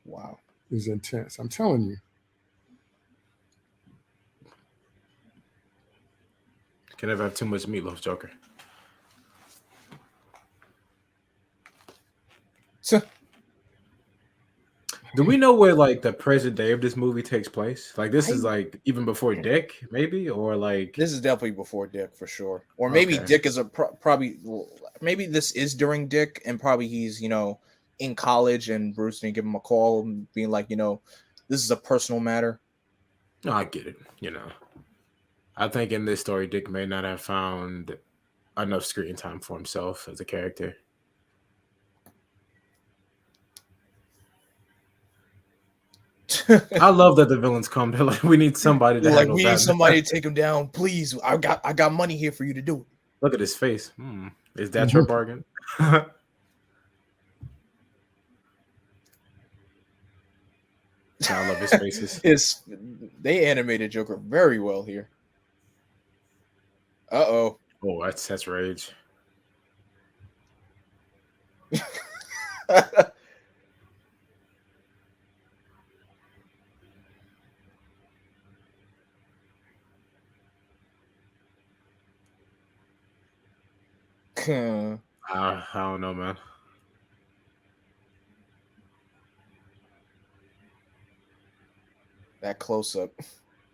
Wow, it was intense. I'm telling you. Can never have too much meatloaf, Joker. Do we know where like the present day of this movie takes place? Like this is like even before Dick, maybe, or like this is definitely before Dick for sure. Or maybe Dick is probably maybe this is during Dick, and probably he's in college, and Bruce didn't give him a call, and being like this is a personal matter. No, I get it. I think in this story, Dick may not have found enough screen time for himself as a character. I love that the villains come. They're like, we need somebody to like we need somebody to take him down, please. I got money here for you to do it. Look at his face. Is that your bargain? I love his faces. They animated Joker very well here. Uh-oh. Oh, that's rage. I don't know, man. That close up.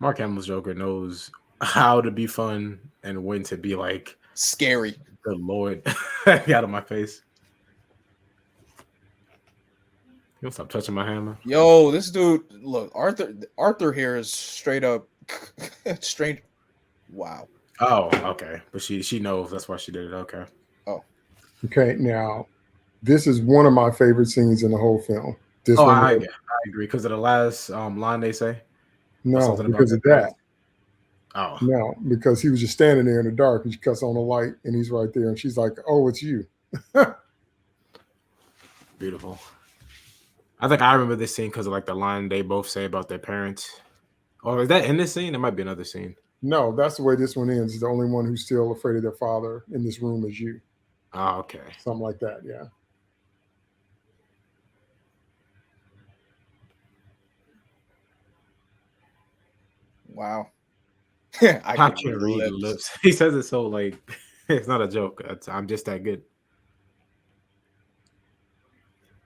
Mark Hamill's Joker knows how to be fun and when to be like scary. Good Lord. Get out of my face. You don't stop touching my hammer. Yo, this dude, look, Arthur here is straight up strange. Wow. Oh, okay. But she knows that's why she did it. Okay. Oh. Okay, now this is one of my favorite scenes in the whole film. I agree because of the last line they say. No, because of that. Oh. No, because he was just standing there in the dark and she cuts on the light and he's right there and she's like, "Oh, it's you." Beautiful. I think I remember this scene because of like the line they both say about their parents. Or is that in this scene? It might be another scene. No, that's the way this one ends. The only one who's still afraid of their father in this room is you. Oh, okay. Something like that, yeah. Wow. I I could can't read read lips. lips. He says it so like it's not a joke. I'm just that good.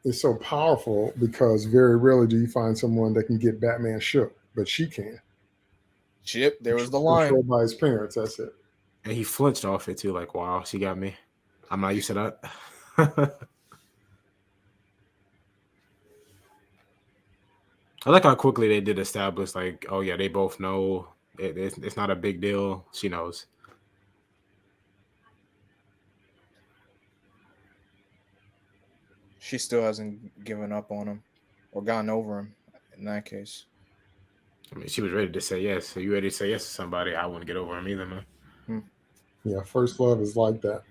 It's so powerful because very rarely do you find someone that can get Batman shook, but she can. Chip, there was the line. Controlled by his parents. That's it. And he flinched off it too, like, wow, she got me. I'm not used to that. I like how quickly they did establish, like, oh yeah, they both know it's not a big deal. She knows. She still hasn't given up on him or gotten over him in that case. I mean, she was ready to say yes. So you ready to say yes to somebody? I wouldn't get over him either, man. Yeah, first love is like that.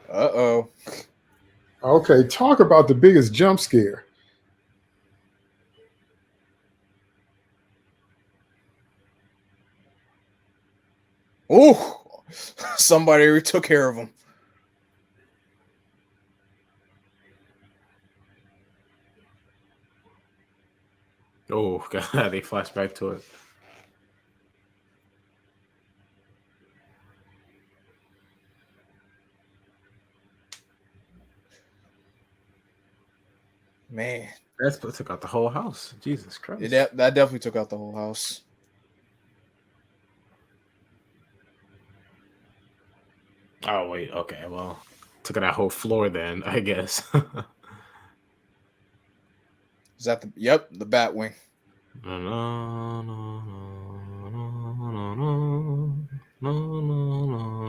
Uh-oh. Okay, talk about the biggest jump scare. Oh, somebody took care of him. Oh god, they flash back to it. Man, That's what took out the whole house. Jesus Christ. that definitely took out the whole house. Oh wait, okay, well, took out that whole floor then, I guess. Is that the yep, the Batwing. No, no, no, no, no, no,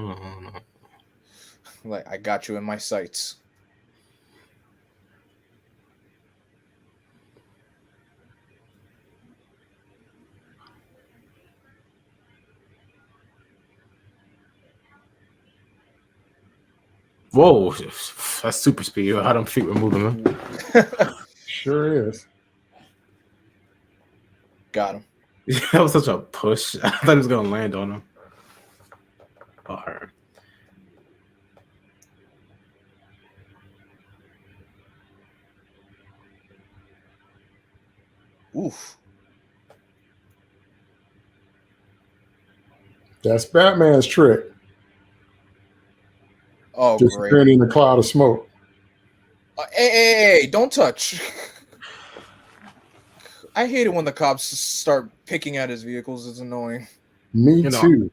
no, no. Like, I got you in my sights. Whoa, that's super speed. How them feet were moving, man. Sure is. Got him. That was such a push. I thought he was gonna land on him. Oh, her. Oof. That's Batman's trick. Oh, Just great. appearing in a cloud of smoke. Hey, don't touch. I hate it when the cops start picking at his vehicles. It's annoying. Me You know, too.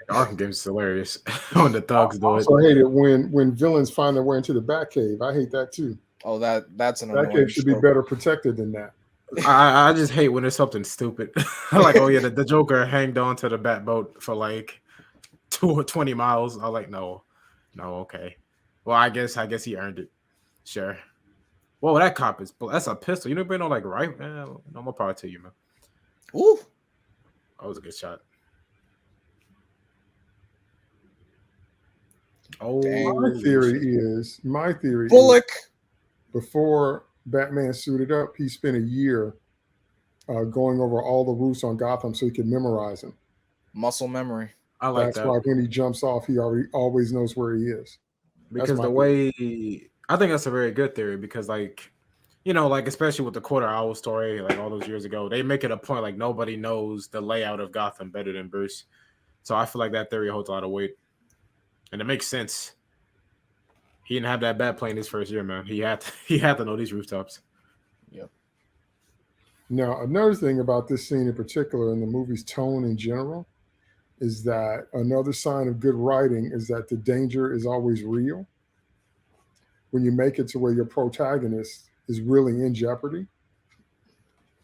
the Arkham games is hilarious when the thugs I do it. also hate it when villains find their way into the Batcave. I hate that too. Oh, that's an Batcave annoying should be trope. better protected than that. I just hate when it's something stupid. Like, oh yeah, the Joker hanged on to the bat boat for like 20 miles. I'm like, no, okay. Well, I guess he earned it. Sure. Whoa, that cop that's a pistol. You never been on like right? No more power to you, man. Ooh. That was a good shot. Oh, My theory is Bullock. before Batman suited up, he spent a year going over all the routes on Gotham so he could memorize them. Muscle memory. I like That's that. why when he jumps off, he always knows where he is. Because the way I think that's a very good theory because like like especially with the quarter owl story like all those years ago, they make it a point like nobody knows the layout of Gotham better than Bruce. So I feel like that theory holds a lot of weight. And it makes sense. He didn't have that bad plane his first year, man. He had to know these rooftops. Yep. Now, another thing about this scene in particular and the movie's tone in general is that another sign of good writing is that the danger is always real. When you make it to where your protagonist is really in jeopardy.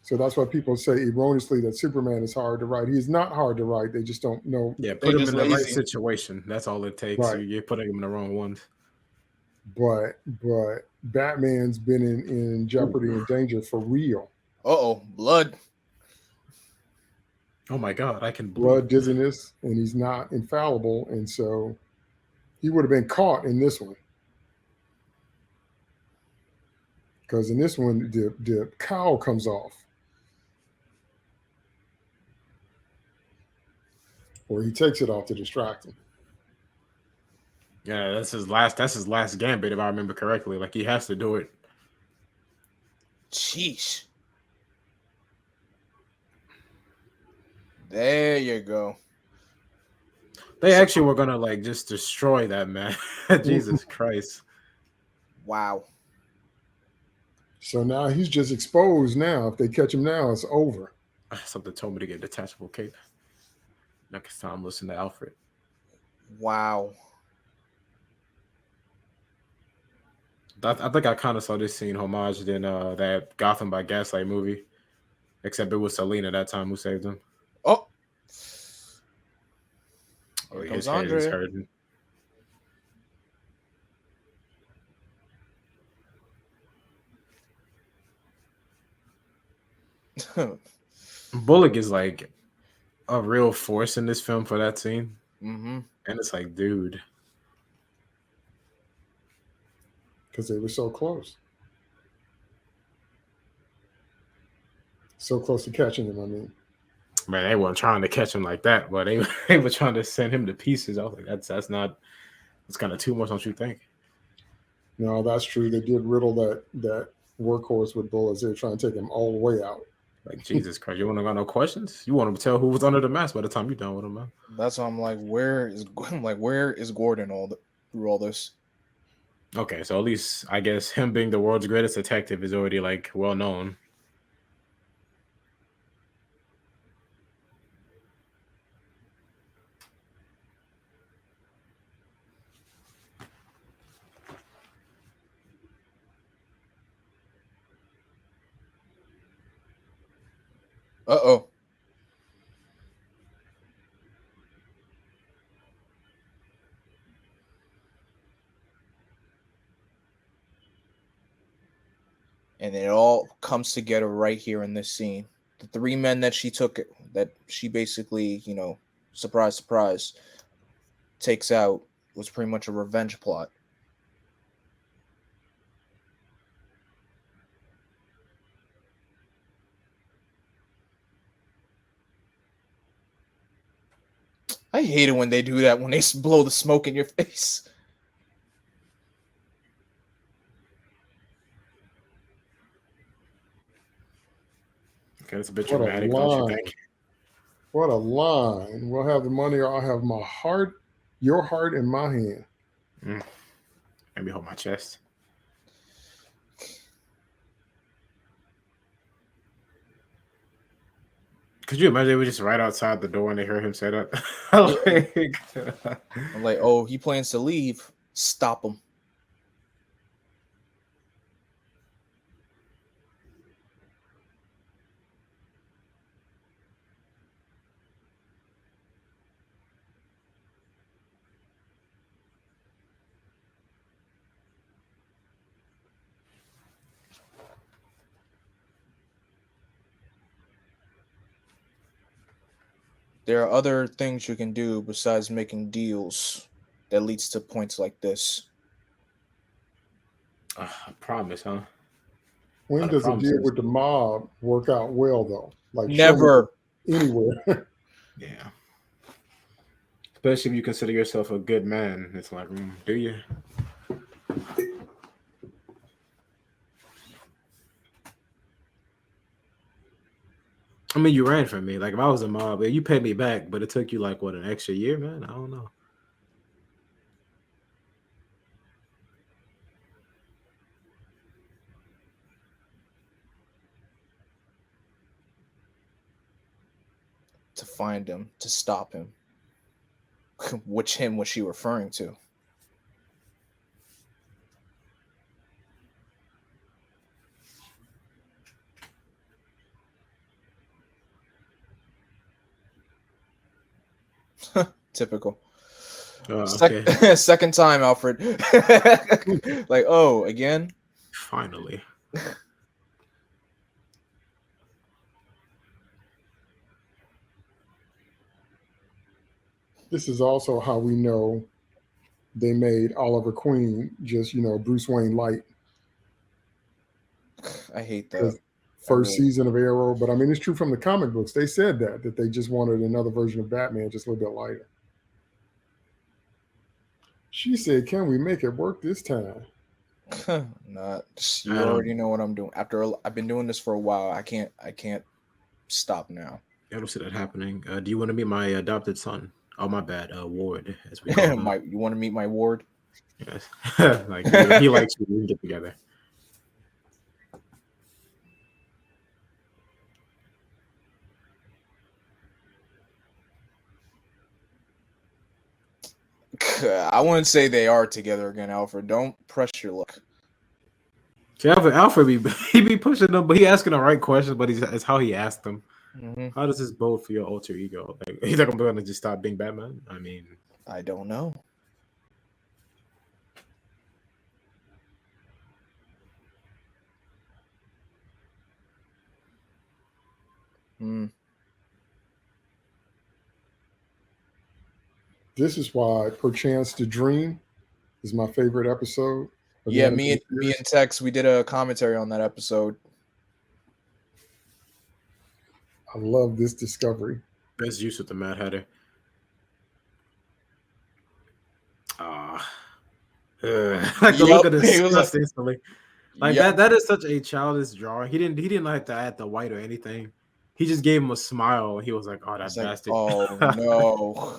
So that's why people say erroneously that Superman is hard to write. He is not hard to write. They just don't know. Yeah, put him in the right lazy. situation. That's all it takes. Right. You're putting him in the wrong ones. But Batman's been in jeopardy and danger for real. Uh-oh, blood. Oh my God, I can Blood, bleed. dizziness, and he's not infallible. And so he would have been caught in this one. Because in this one, the cowl comes off. Or he takes it off to distract him. Yeah, that's his last. That's his last gambit, if I remember correctly. Like he has to do it. Sheesh. There you go. They actually were gonna like just destroy that man. Jesus Christ. Wow. So now he's just exposed. Now, if they catch him now, it's over. Something told me to get a detachable cape. Next time, listen to Alfred. Wow. I think I kind of saw this scene homaged in that Gotham by Gaslight movie, except it was Selena that time who saved him. Oh. Oh, Here his comes head is Andre. hurting. Bullock is like a real force in this film for that scene. Mm-hmm. And it's like, dude. Because they were so close. So close to catching him, I mean. Man, they weren't trying to catch him like that, but they were trying to send him to pieces. I was like, that's kind of too much, don't you think? No, that's true. They did riddle that workhorse with bullets. They were trying to take him all the way out. Like, Jesus Christ, you want to got no questions? You want to tell who was under the mask by the time you're done with him, man. That's why I'm like, where is Gordon through all this? Okay, so at least I guess him being the world's greatest detective is already like well known. Uh-oh. And it all comes together right here in this scene. The three men that she basically, surprise, surprise, takes out was pretty much a revenge plot. I hate it when they do that, when they blow the smoke in your face. Okay, it's a bit What a dramatic, don't you line. think? What a line. We'll have the money or I'll have my heart, your heart in my hand. Let me hold my chest. Could you imagine they were just right outside the door and they heard him say that? I'm like, oh, he plans to leave. Stop him. There are other things you can do besides making deals that leads to points like this. I promise, huh? When does a deal with the mob work out well, though? Like, Never. Anywhere. Yeah. Especially if you consider yourself a good man. It's like, do you? I mean, you ran from me. Like, if I was a mob, you paid me back, but it took you, like, what, an extra year, man? I don't know. To find him, to stop him. Which him was she referring to? Typical. Okay. Second time, Alfred. Like, oh, again? Finally. This is also how we know they made Oliver Queen just, Bruce Wayne light. I hate that. First season of Arrow, but I mean, it's true from the comic books. They said that they just wanted another version of Batman, just a little bit lighter. She said, "Can we make it work this time?" Not. I You don't. already know what I'm doing. I've been doing this for a while. I can't stop now. I don't see that happening. Do you want to meet my adopted son? Oh, my bad. Ward, as we call him. You want to meet my ward? Yes. Like he likes you. We can get together. I wouldn't say they are together again, Alfred. Don't press your luck. See, Alfred he be pushing them, but he asking the right questions. But it's how he asked them. Mm-hmm. How does this bode for your alter ego? Like, he's like, I'm gonna just stop being Batman. I mean, I don't know. Hmm. This is why "Perchance to Dream" is my favorite episode. Of the Yeah, me animated and series. Tex, we did a commentary on that episode. I love this discovery. best use with the Mad Hatter. Like the look Yup, of he was like, disgust instantly. Like yup. that is such a childish drawing. He didn't like to add the white or anything. He just gave him a smile. He was like, "Oh, that It's like, bastard." oh no.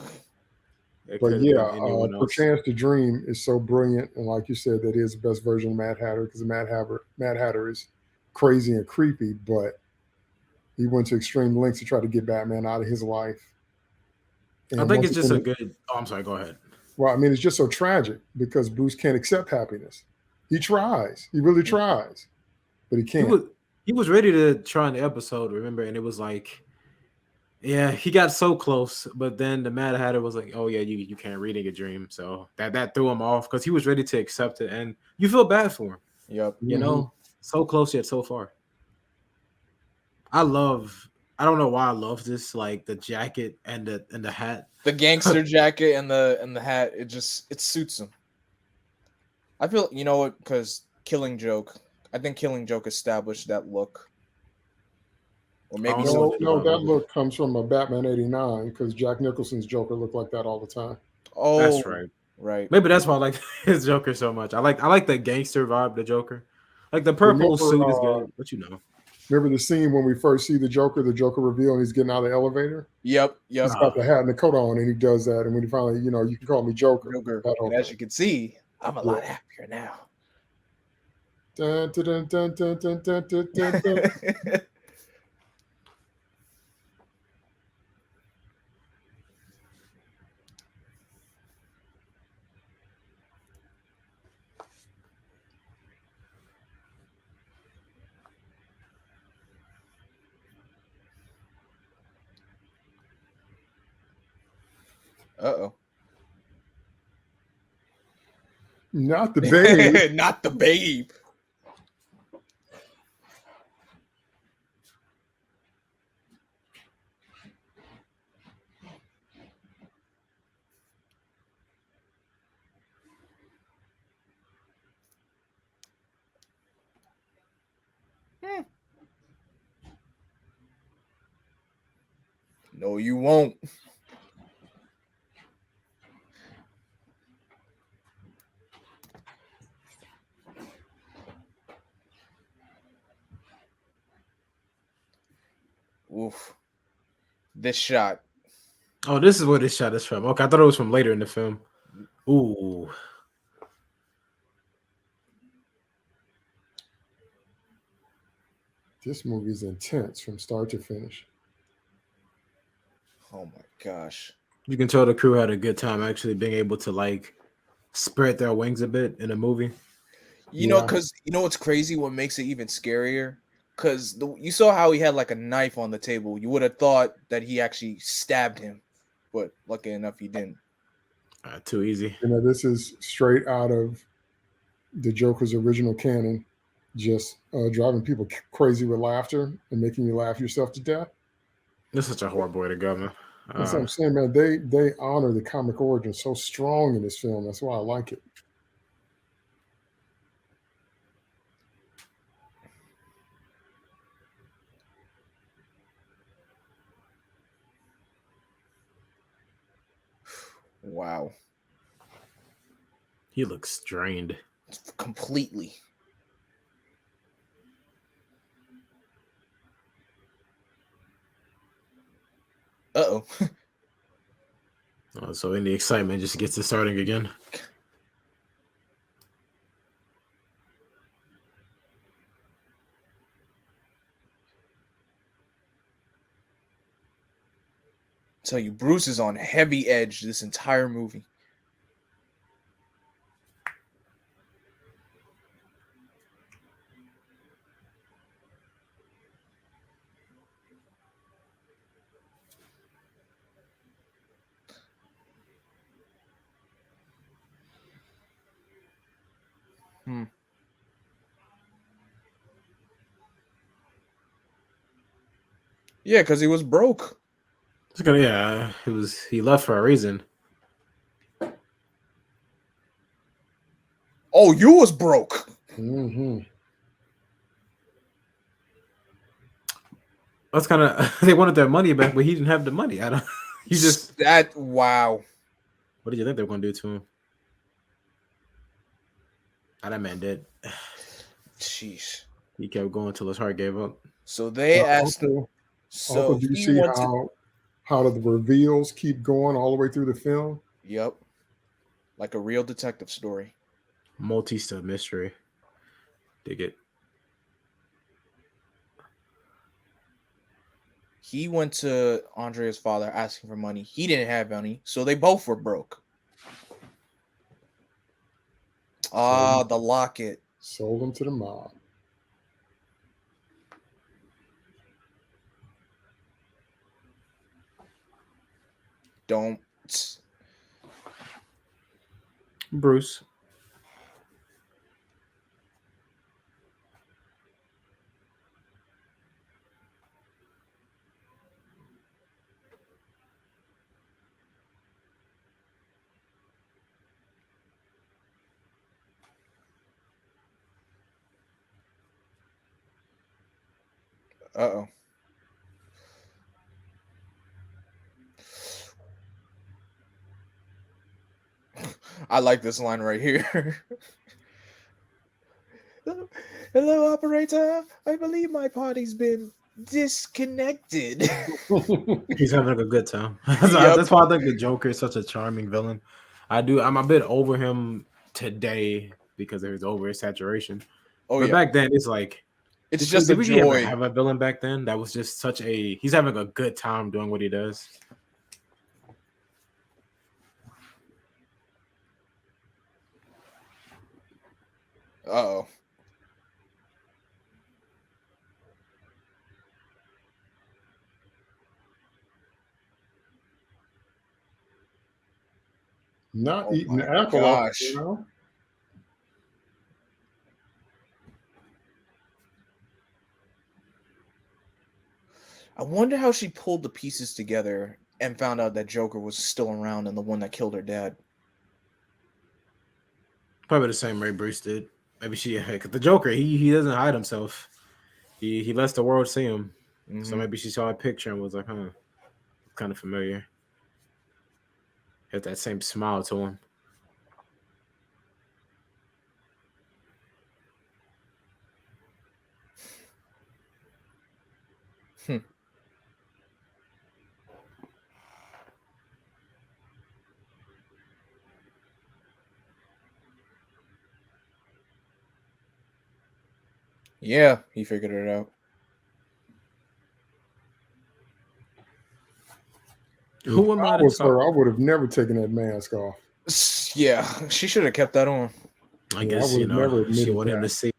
It But could have yeah, been anyone else. "Perchance to Dream" is so brilliant, and like you said, that is the best version of Mad Hatter because the Mad Hatter is crazy and creepy, but he went to extreme lengths to try to get Batman out of his life. I And think once it's just a again, good. Oh, I'm sorry. Go ahead. well, I mean, it's just so tragic because Bruce can't accept happiness. He tries, he really tries, but he He can't. was he was ready to try in the episode, remember? And it was like, yeah, he got so close, but then the Mad Hatter was like, "Oh yeah, you can't read in your dream," so that threw him off because he was ready to accept it, and you feel bad for him, Yup. you Mhm. know, so close yet so far. I love. I don't know why I love this, like the jacket and the hat. The gangster jacket and the hat, it suits him. I feel, you know what, because Killing Joke, I think Killing Joke established that look. Or I maybe don't know some. No, much no, about that movies. look comes from a Batman '89 because Jack Nicholson's Joker looked like that all the time. Oh, That's right. right. Maybe that's why I like his Joker so much. I like the gangster vibe, the Joker. Like the purple Remember, suit is good, but you know. remember the scene when we first see the Joker reveal, and he's getting out of the elevator. Yep, He's yep. got Uh, the hat and the coat on, and he does that. And when he finally, you can call me Joker. Joker. That And whole as thing. you can see, I'm a Yeah. lot happier now. Dun, dun, dun, dun, dun, dun, dun, dun, dun. Uh-oh. Not the babe. Not the babe. No, you won't. Oof. This shot. oh, this is where this shot is from. Okay, I thought it was from later in the film. Ooh. This movie's intense from start to finish. Oh my gosh. You can tell the crew had a good time actually being able to like spread their wings a bit in a movie. Yeah. Because you know what's crazy? What makes it even scarier? Because you saw how he had like a knife on the table. You would have thought that he actually stabbed him, but lucky enough, he didn't. Too easy. This is straight out of the Joker's original canon, just driving people crazy with laughter and making you laugh yourself to death. This is such a horrible way to go, man. That's what I'm saying, man. They honor the comic origin so strong in this film. That's why I like it. Wow. He looks drained. Completely. Uh-oh. So in the excitement just gets it starting again. Tell you, Bruce is on heavy edge this entire movie. Yeah, because he was broke. Yeah, he left for a reason. Oh, you was broke. Mm-hmm. That's kind of they wanted their money back, but he didn't have the money. I don't. He just that. Wow. What did you think they were going to do to him? That man did. Sheesh. He kept going till his heart gave up. So they asked him. Uncle, So do you he see went to. how the reveals keep going all the way through the film? Yep. Like a real detective story. Multi-step mystery. Dig it. He went to Andrea's father asking for money. He didn't have any, so they both were broke. Ah, the locket. Sold them to the mob. Don't. Bruce. Uh-oh. I like this line right here. Hello, operator. I believe my party's been disconnected. He's having a good time. Yep. That's why I think the Joker is such a charming villain. I'm a bit over him today because of his oversaturation. Oh, But yeah. back then, it's like It's just a did we ever joy. have a villain back then that was just such a he's having a good time doing what he does. Uh-oh. Not eating the apple off, you know. I wonder how she pulled the pieces together and found out that Joker was still around and the one that killed her dad. Probably the same way Bruce did. Maybe cause the Joker, he doesn't hide himself. He lets the world see him. Mm-hmm. So maybe she saw a picture and was like, kind of familiar. Had that same smile to him. Yeah, he figured it out. Who am I to talk? I would have never taken that mask off. Yeah, she should have kept that on. I guess, she wanted him to see.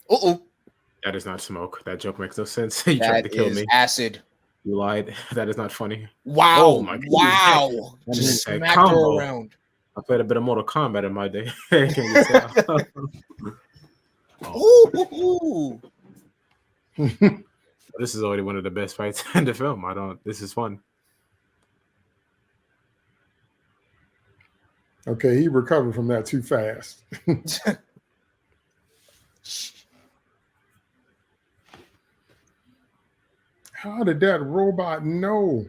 Uh-oh. That is not smoke. That joke makes no sense. You That tried to kill is me. acid. You lied. That is not funny. Wow. Oh my God. Wow. That Just means smacked her around. I played a bit of Mortal Kombat in my day. Can you tell? Ooh. This is already one of the best fights in the film. This is fun. Okay, he recovered from that too fast. How did that robot know?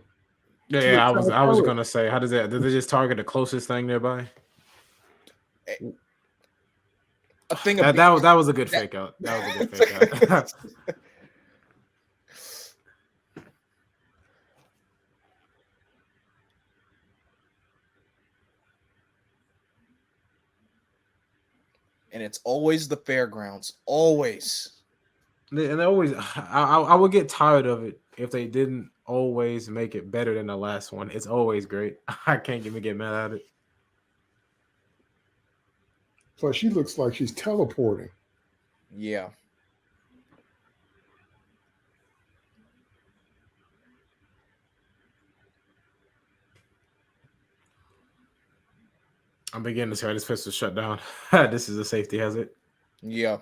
Yeah, I was gonna say, how does that? Did they just target the closest thing nearby? A thing that was a good fake out. That was a good fake out. And it's always the fairgrounds, always. And they always, I would get tired of it if they didn't always make it better than the last one. It's always great. I can't even get mad at it. Plus, she looks like she's teleporting. Yeah. I'm beginning to say this pistol shut down. This is a safety hazard. Yeah.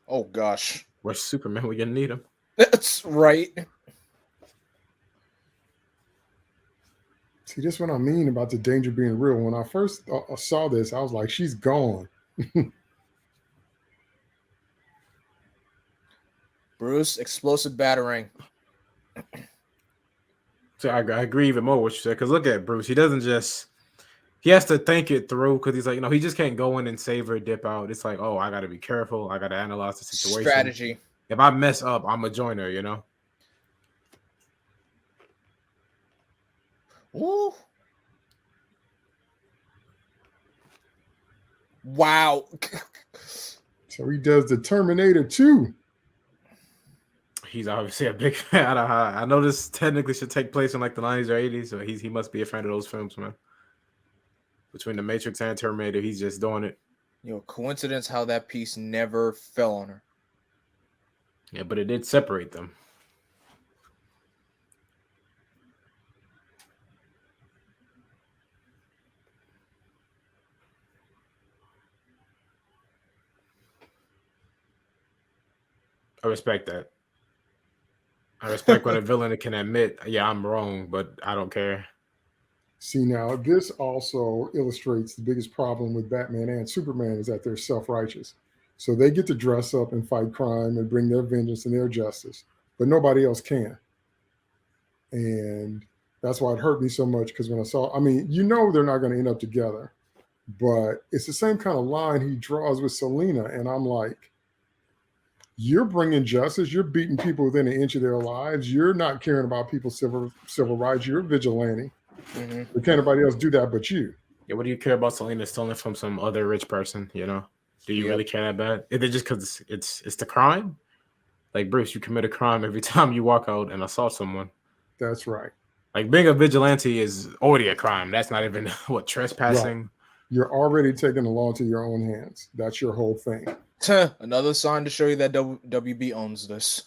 Oh gosh. Where's Superman? We're gonna need him. That's right. See, this is what I mean about the danger being real. When I first saw this, I was like, she's gone. Bruce, explosive battering. So I agree even more with what you said. Because look at Bruce. He doesn't just... He has to think it through because he's like, he just can't go in and save or dip out. It's like, oh, I got to be careful. I got to analyze the situation. Strategy. If I mess up, I'm a joiner, Ooh. Wow. So he does the Terminator 2. He's obviously a big fan. I know this technically should take place in like the 90s or 80s, so he must be a fan of those films, man. Between The Matrix and Terminator, he's just doing it. Coincidence how that piece never fell on her. Yeah, but it did separate them. I respect that. I respect when a villain can admit, yeah, I'm wrong, but I don't care. See, now this also illustrates the biggest problem with Batman and Superman is that they're self-righteous. So they get to dress up and fight crime and bring their vengeance and their justice, but nobody else can. And that's why it hurt me so much, because when I saw, they're not going to end up together, but it's the same kind of line he draws with Selena. And I'm like, you're bringing justice. You're beating people within an inch of their lives. You're not caring about people's civil rights. You're a vigilante. Mm-hmm. But can't nobody else do that but you. Yeah, what do you care about Selena stealing from some other rich person? Do you really care that bad? Is it just because it's the crime? Like, Bruce, you commit a crime every time you walk out and assault someone. That's right. Like, being a vigilante is already a crime. That's not even trespassing. Right. You're already taking the law into your own hands. That's your whole thing. Another sign to show you that WB owns this.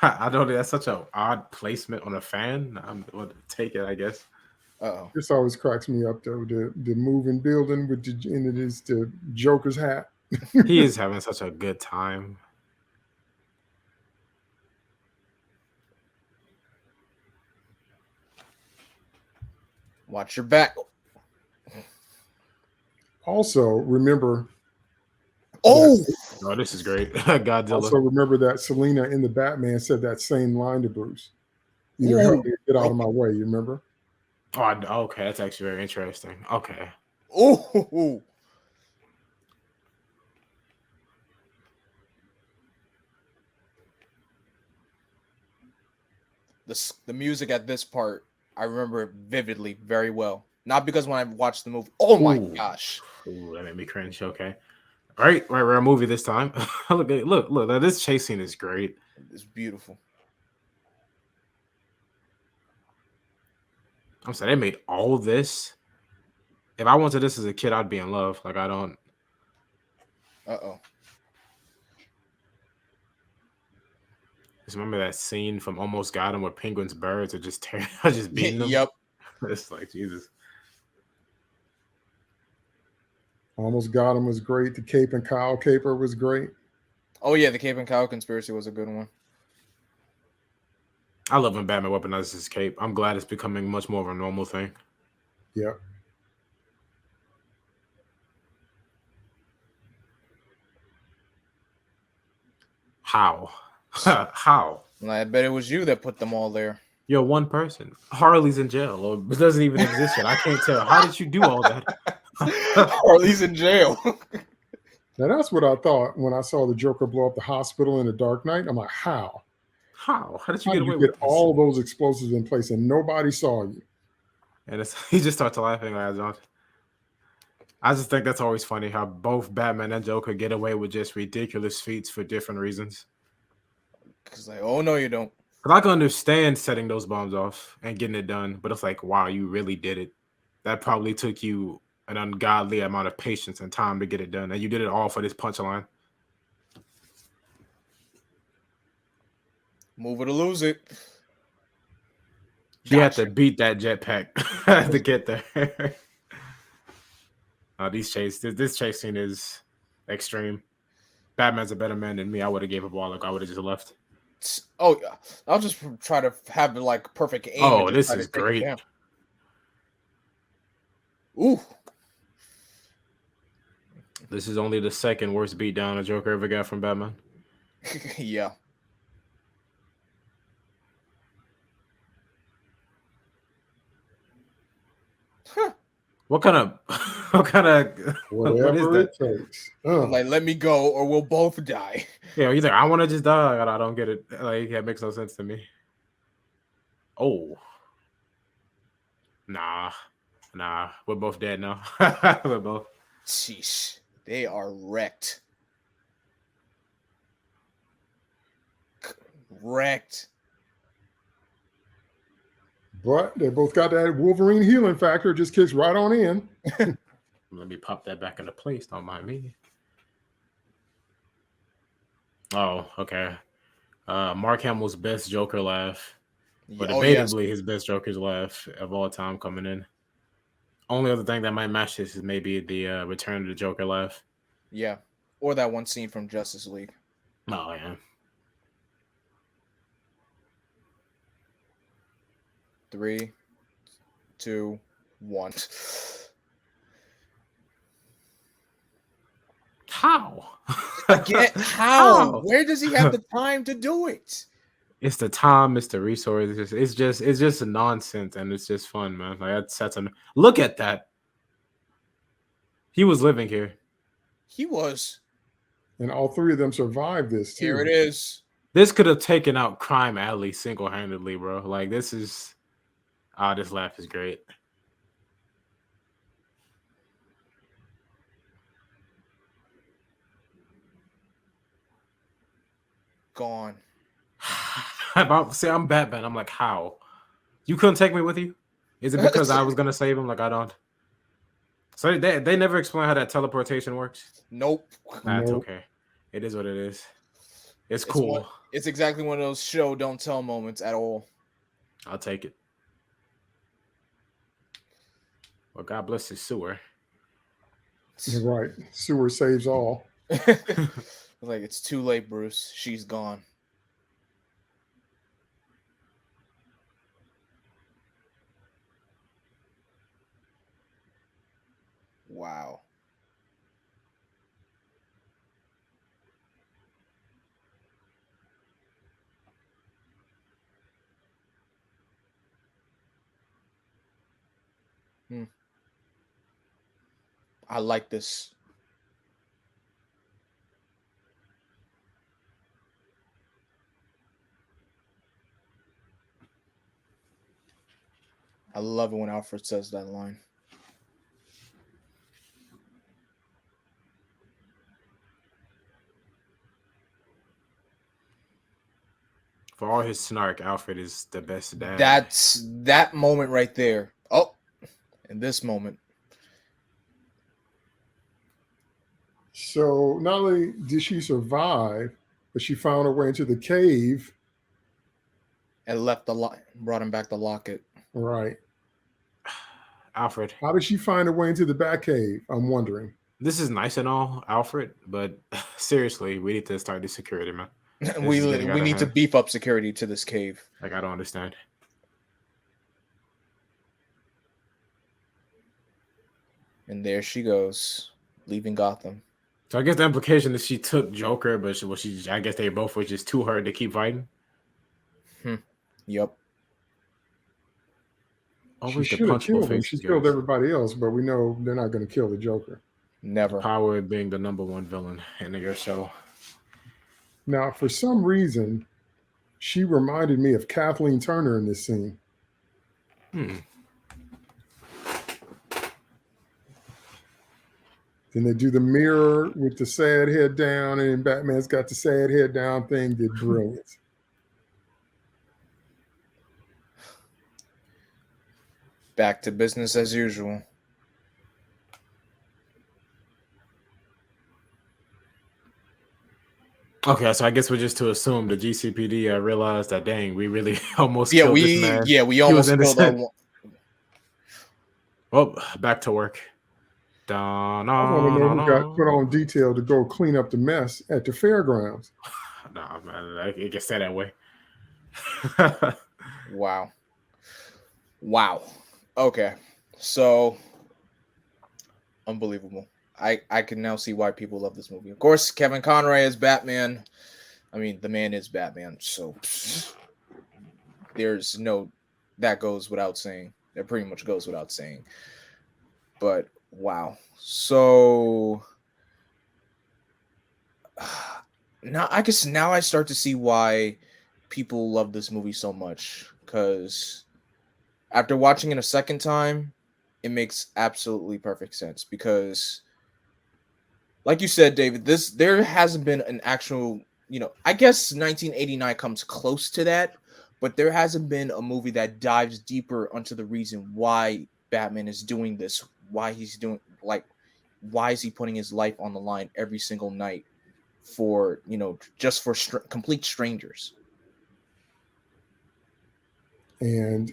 I don't know. That's such an odd placement on a fan. I'm going to take it, I guess. Uh-oh. This always cracks me up, though. The moving building with the Joker's hat. He is having such a good time. Watch your back. Also, remember. Oh, this is great. Godzilla. Also, remember that Selena in the Batman said that same line to Bruce. Help me, get out of my way. You remember? Oh, okay. That's actually very interesting. Okay. Oh. The music at this part, I remember it vividly, very well. Not because when I watched the movie. Oh my gosh. Ooh, that made me cringe. Okay. Right, we're a movie this time. Look, this chase scene is great. It's beautiful. I'm saying they made all this. If I wanted this as a kid, I'd be in love. Like, I don't. Uh-oh. Just remember that scene from Almost Got Him where Penguin's birds are just beating them. Yep. It's like, Jesus. Almost Got Him was great. The Cape and Kyle caper was great. Oh, yeah. The Cape and Kyle conspiracy was a good one. I love when Batman weaponizes his cape. I'm glad it's becoming much more of a normal thing. Yeah. How? How? I bet it was you that put them all there. You're one person. Harley's in jail, or it doesn't even exist yet. I can't tell. How did you do all that? Harley's in jail. Now that's what I thought when I saw the Joker blow up the hospital in The Dark Knight. I'm like, how? How? How did you How get did away you with get this? all those explosives in place and nobody saw you? And he just starts laughing like that. I just think that's always funny how both Batman and Joker get away with just ridiculous feats for different reasons. Because like, oh no, you don't. Because I can understand setting those bombs off and getting it done, but it's like, wow, you really did it. That probably took you an ungodly amount of patience and time to get it done, and you did it all for this punchline. Move it or lose it. He had to beat that jetpack to get there. This chase scene is extreme. Batman's a better man than me. I would have gave up all. Like I would have just left. Oh yeah, I'll just try to have like perfect aim. Oh, this is great. Ooh. This is only the second worst beatdown a Joker ever got from Batman. Yeah. Huh. What Whatever it takes. Like, let me go or we'll both die. Yeah, he's like, I want to just die. I don't get it. Like, that makes no sense to me. Oh. Nah. We're both dead now. We're both. Sheesh. They are wrecked. Wrecked. But they both got that Wolverine healing factor. Just kicks right on in. Let me pop that back into place. Don't mind me. Oh, okay. Mark Hamill's best Joker laugh. But debatably his best Joker's laugh of all time coming in. Only other thing that might match this is maybe the Return of the Joker laugh. Yeah. Or that one scene from Justice League. Oh, yeah. 3, 2, 1. How? Again, how? Where does he have the time to do it? It's the time, it's the resources. It's just nonsense, and it's just fun, man. Like that's look at that. He was living here. He was. And all three of them survived this too. Here it is. This could have taken out Crime Alley single-handedly, bro. Like this laugh is great. Gone. I'm Batman. I'm like, how? You couldn't take me with you? Is it because I was gonna save him? Like I don't. So they never explain how that teleportation works. Nope. That's okay. It is what it is. It's cool. It's exactly one of those show don't tell moments at all. I'll take it. Well, God bless his sewer. You're right. Sewer saves all. Like, it's too late, Bruce. She's gone. Wow. I like this. I love it when Alfred says that line. For all his snark, Alfred is the best dad. That's that moment right there. Oh, in this moment. So not only did she survive, but she found her way into the cave. And left brought him back the locket. Right. Alfred. How did she find her way into the Batcave? I'm wondering. This is nice and all, Alfred, but seriously, we need to start the security, man. We need to beef up security to this cave. Like, I don't understand. And there she goes, leaving Gotham. So I guess the implication is she took Joker, but I guess they both were just too hard to keep fighting. Yep. Always She the should have punchable killed him. She faces, killed guys. everybody else, but we know they're not going to kill the Joker. Never. Power being the number one villain in the show. Now, for some reason, she reminded me of Kathleen Turner in this scene. Then they do the mirror with the sad head down, and Batman's got the sad head down thing. Did brilliant. Back to business as usual. Okay, so I guess we're just to assume the GCPD realized that, dang, we really almost killed this man. We almost killed that one. Well, back to work. I want to know who got put on detail to go clean up the mess at the fairgrounds. Nah, man, it gets said that way. Wow. Okay, so unbelievable. I can now see why people love this movie. Of course, Kevin Conroy is Batman. I mean, the man is Batman, so there's no, that goes without saying. That pretty much goes without saying. But wow. So now I start to see why people love this movie so much, because after watching it a second time, it makes absolutely perfect sense. Because like you said, David, there hasn't been an actual, I guess 1989 comes close to that, but there hasn't been a movie that dives deeper onto the reason why Batman is doing this, why he's doing, why is he putting his life on the line every single night for, just for complete strangers. And,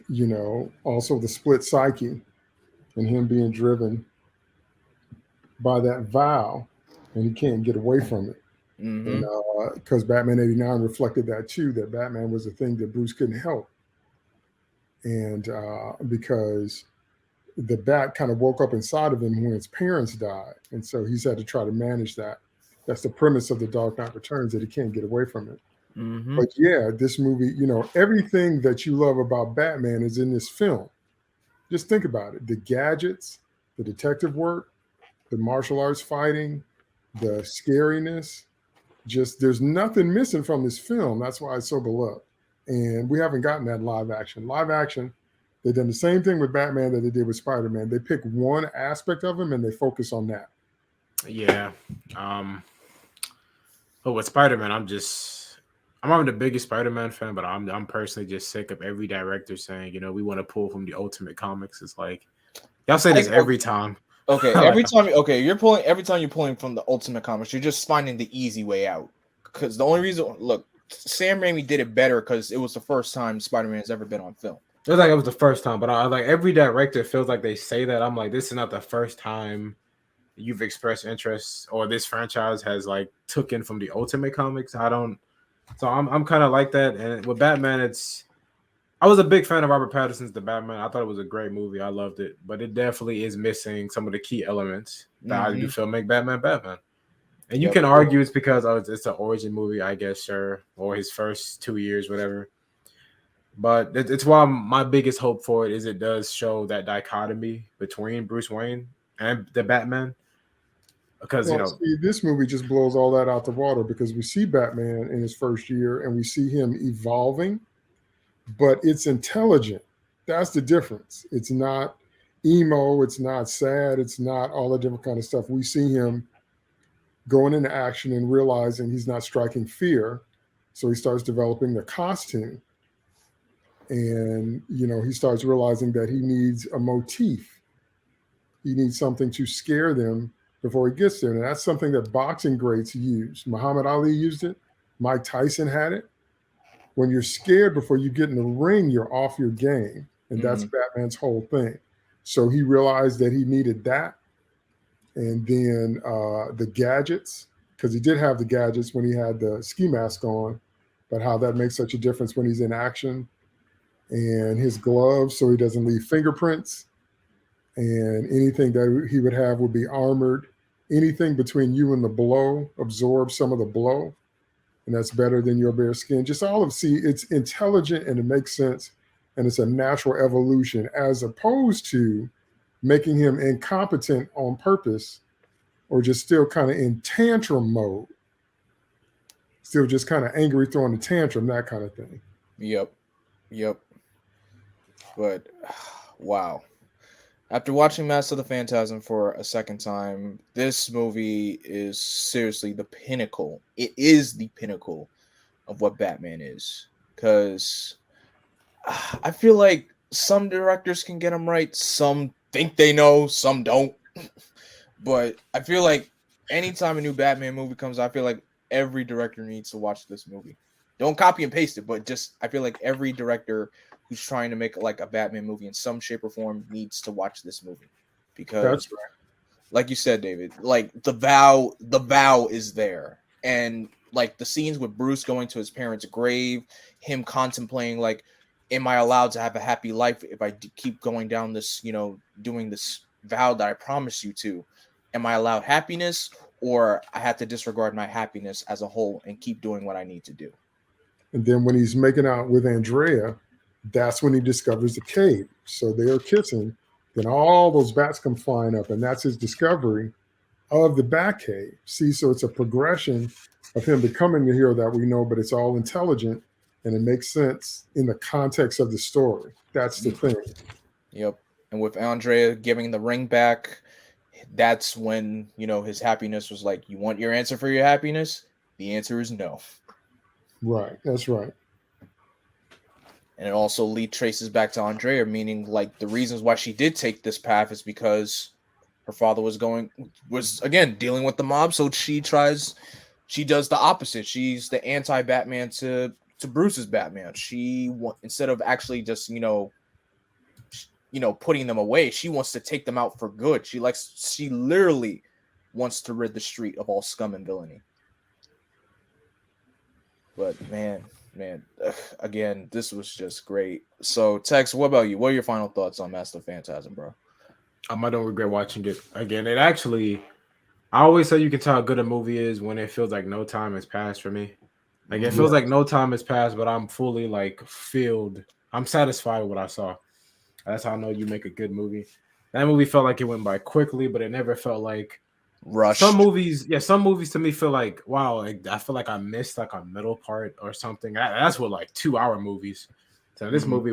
also the split psyche and him being driven by that vow, and he can't get away from it. Mm-hmm. And because Batman 89 reflected that too, that Batman was a thing that Bruce couldn't help. And because the bat kind of woke up inside of him when his parents died. And so he's had to try to manage that. That's the premise of The Dark Knight Returns, that he can't get away from it. Mm-hmm. But yeah, this movie, everything that you love about Batman is in this film. Just think about it. The gadgets, the detective work, the martial arts fighting, the scariness, just there's nothing missing from this film. That's why it's so beloved. And we haven't gotten that live action. Live action, they've done the same thing with Batman that they did with Spider-Man. They pick one aspect of him and they focus on that. Yeah. But with Spider-Man, I'm not the biggest Spider-Man fan, but I'm personally just sick of every director saying, we want to pull from the Ultimate Comics. It's like, y'all say this every time. Okay, every time you're pulling from the Ultimate Comics, you're just finding the easy way out. Because the only reason, look, Sam Raimi did it better because it was the first time Spider-Man has ever been on film. It was like it was the first time, but I like every director feels like they say that. I'm like, this is not the first time you've expressed interest or this franchise has taken from the Ultimate Comics. So I'm kind of like that. And with Batman, I was a big fan of Robert Pattinson's The Batman. I thought it was a great movie. I loved it, but it definitely is missing some of the key elements that I do feel make Batman Batman. And you can argue it's because it's an origin movie, I guess, sure, or his first 2 years, whatever. But it's why my biggest hope for it is it does show that dichotomy between Bruce Wayne and the Batman. Because, see, this movie just blows all that out the water, because we see Batman in his first year and we see him evolving, but it's intelligent. That's the difference. It's not emo. It's not sad. It's not all the different kind of stuff. We see him going into action and realizing he's not striking fear. So he starts developing the costume. And, he starts realizing that he needs a motif. He needs something to scare them before he gets there. And that's something that boxing greats use. Muhammad Ali used it. Mike Tyson had it. When you're scared before you get in the ring, you're off your game. And that's Batman's whole thing. So he realized that he needed that. And then the gadgets, because he did have the gadgets when he had the ski mask on, but how that makes such a difference when he's in action. And his gloves, so he doesn't leave fingerprints. And anything that he would have would be armored anything between you and the blow, absorb some of the blow, and that's better than your bare skin. Just all of see, it's intelligent and it makes sense, and it's a natural evolution as opposed to making him incompetent on purpose or just still kind of in tantrum mode, still just kind of angry, throwing a tantrum, that kind of thing. Yep. But wow. After watching Master of the Phantasm for a second time, this movie is seriously the pinnacle. It is the pinnacle of what Batman is. Because I feel like some directors can get them right. Some think they know, some don't. But I feel like anytime a new Batman movie comes out, I feel like every director needs to watch this movie. Don't copy and paste it, but just I feel like every director who's trying to make like a Batman movie in some shape or form needs to watch this movie. Because That's right. like you said, David, like the vow is there. And like the scenes with Bruce going to his parents' grave, him contemplating like, am I allowed to have a happy life if I keep going down this, doing this vow that I promised you to? Am I allowed happiness, or I have to disregard my happiness as a whole and keep doing what I need to do? And then when he's making out with Andrea, that's when he discovers the cave. So they are kissing. Then all those bats come flying up, and that's his discovery of the Batcave. See, so it's a progression of him becoming the hero that we know, but it's all intelligent and it makes sense in the context of the story. That's the thing. Yep. And with Andrea giving the ring back, that's when, his happiness was like, you want your answer for your happiness? The answer is no. Right. That's right. And it also traces back to Andrea, meaning like the reasons why she did take this path is because her father was again dealing with the mob. So she does the opposite. She's the anti-Batman to Bruce's Batman. Instead of actually just, putting them away, she wants to take them out for good. She literally wants to rid the street of all scum and villainy. But man, again, this was just great. So, Tex, what about you? What are your final thoughts on Master of Phantasm, bro? I don't regret watching it again. It actually, I always say you can tell how good a movie is when it feels like no time has passed for me. Like it feels like no time has passed, but I'm fully filled. I'm satisfied with what I saw. That's how I know you make a good movie. That movie felt like it went by quickly, but it never felt like rushed. Some movies to me feel like, wow, I feel like I missed like a middle part or something. That's what 2-hour movies. So this movie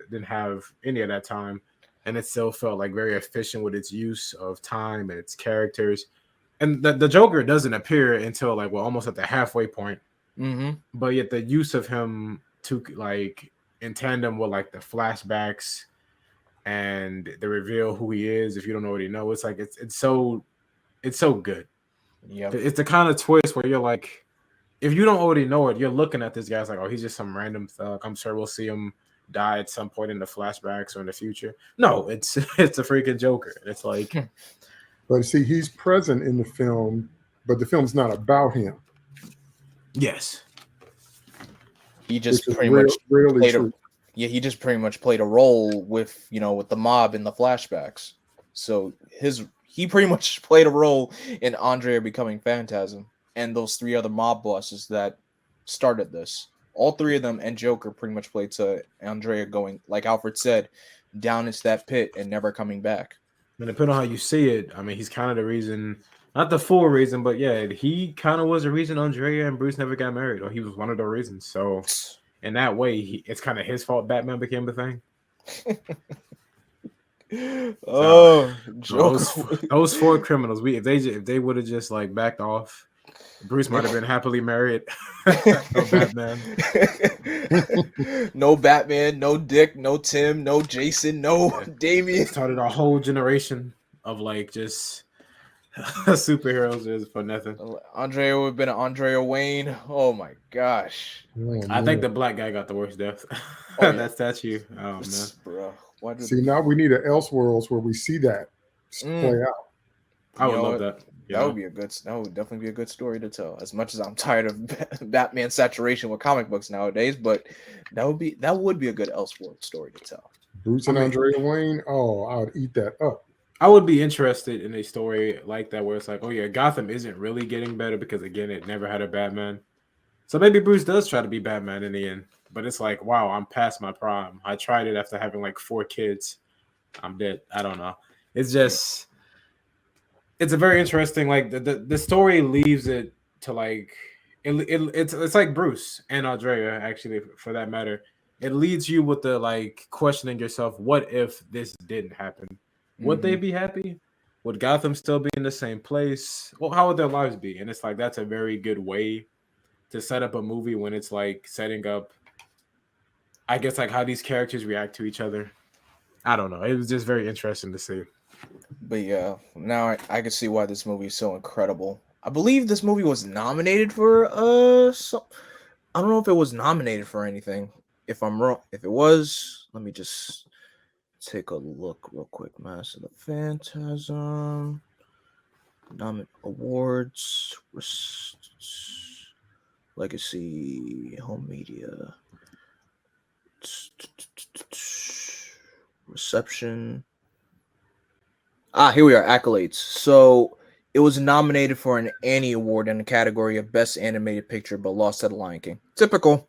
didn't have any of that time, and it still felt like very efficient with its use of time and its characters. And the Joker doesn't appear until almost at the halfway point. Mm-hmm. But yet the use of him to in tandem with the flashbacks and the reveal who he is, if you don't already know, it's it's so good. Yeah, it's the kind of twist where you're like, if you don't already know it, you're looking at this guy's like, oh, he's just some random thug. I'm sure we'll see him die at some point in the flashbacks or in the future. No, it's a freaking Joker. It's like, but see, he's present in the film, but the film's not about him. Yes, he just pretty much played he just pretty much played a role with with the mob in the flashbacks. So he pretty much played a role in Andrea becoming Phantasm and those 3 other mob bosses that started this. All 3 of them and Joker pretty much played to Andrea going, like Alfred said, down into that pit and never coming back. And depending on how you see it, I mean, he's kind of the reason, not the full reason, but yeah, he kind of was the reason Andrea and Bruce never got married, or he was one of the reasons. So in that way, it's kind of his fault Batman became the thing. Those 4 criminals. If they would have just backed off, Bruce might have been happily married. No Batman. No Batman, no Dick, no Tim, no Jason, no Damien. Started a whole generation of just superheroes just for nothing. Andrea would have been an Andrea Wayne. Oh my gosh. I think the black guy got the worst death. That statue. Oh man, bro. See, now we need an Elseworlds where we see that play out. I would love that. That would definitely be a good story to tell. As much as I'm tired of Batman saturation with comic books nowadays, but that would be a good Elseworlds story to tell. Bruce and Andrea Wayne. Oh, I would eat that up. I would be interested in a story like that where it's like, oh yeah, Gotham isn't really getting better because again, it never had a Batman. So maybe Bruce does try to be Batman in the end, but it's like, wow, I'm past my prime. I tried it after having like 4 kids. I'm dead. I don't know. It's just, it's a very interesting. Like the story leaves it to like, it's like Bruce and Andrea actually for that matter. It leads you with the like questioning yourself, what if this didn't happen? Would they be happy? Would Gotham still be in the same place? Well, how would their lives be? And it's like that's a very good way to set up a movie when it's like setting up, I guess, like how these characters react to each other. I don't know. It was just very interesting to see. But yeah, now I can see why this movie is so incredible. I believe this movie was nominated for I don't know if it was nominated for anything. If I'm wrong, if it was, let me just take a look real quick. Master of the Phantasm, awards, legacy, home media, reception. Here we are, accolades. So it was nominated for an Annie Award in the category of Best Animated Picture, but lost to The Lion King. Typical.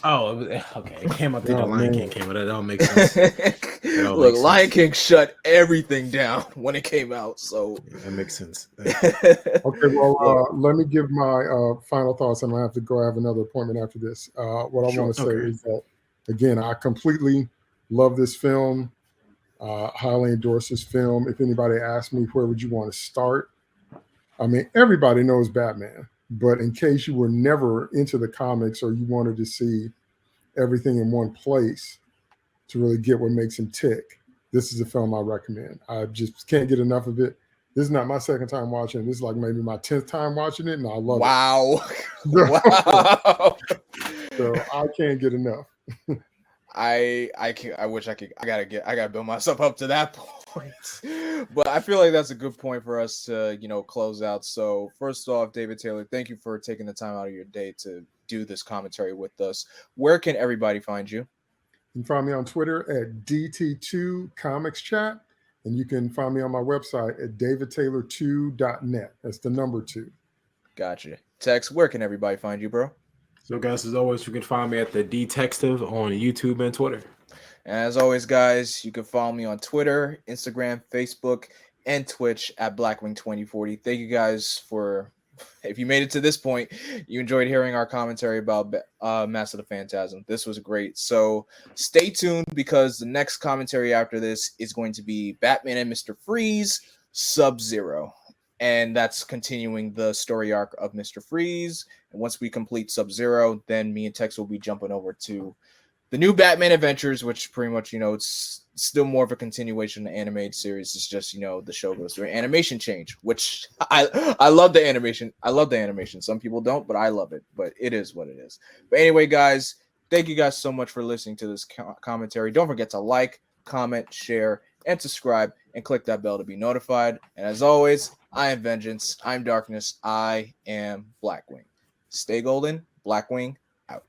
Oh, okay. It came up to the Oh, Lion man. King came with it. That don't make sense. That Look, makes Lion sense. King shut everything down when it came out. So That makes sense. Okay, well, Look, let me give my final thoughts. I'm gonna have to go. I have another appointment after this. What I sure. want to say Okay. is that, again, I completely love this film. Highly endorse this film. If anybody asks me where would you want to start, I mean, everybody knows Batman, but in case you were never into the comics or you wanted to see everything in one place to really get what makes him tick, this is a film I recommend. I just can't get enough of it. This is not my second time watching it. This is like maybe my 10th time watching it, and I love wow. it. Wow. So I can't get enough. I wish I gotta build myself up to that point. But I feel like that's a good point for us to, close out. So first off, David Taylor, thank you for taking the time out of your day to do this commentary with us. Where can everybody find you? You can find me on Twitter at DT2 Comics Chat, and you can find me on my website at davidtaylor2.net. That's the number 2. Gotcha. Tex, where can everybody find you, bro? So, guys, as always, you can find me at the Detective on YouTube and Twitter. And as always, guys, you can follow me on Twitter, Instagram, Facebook, and Twitch at Blackwing2040. Thank you guys for, if you made it to this point, you enjoyed hearing our commentary about Master of the Phantasm. This was great. So stay tuned because the next commentary after this is going to be Batman and Mr. Freeze, Sub-Zero. And that's continuing the story arc of Mr. Freeze. And once we complete Sub-Zero, then me and Tex will be jumping over to the new Batman Adventures, which pretty much, it's still more of a continuation of the animated series. It's just, the show goes through an animation change, which I love the animation. I love the animation. Some people don't, but I love it. But it is what it is. But anyway, guys, thank you guys so much for listening to this commentary. Don't forget to like, comment, share, and subscribe, and click that bell to be notified. And as always, I am Vengeance. I'm Darkness. I am Blackwing. Stay golden. Blackwing out.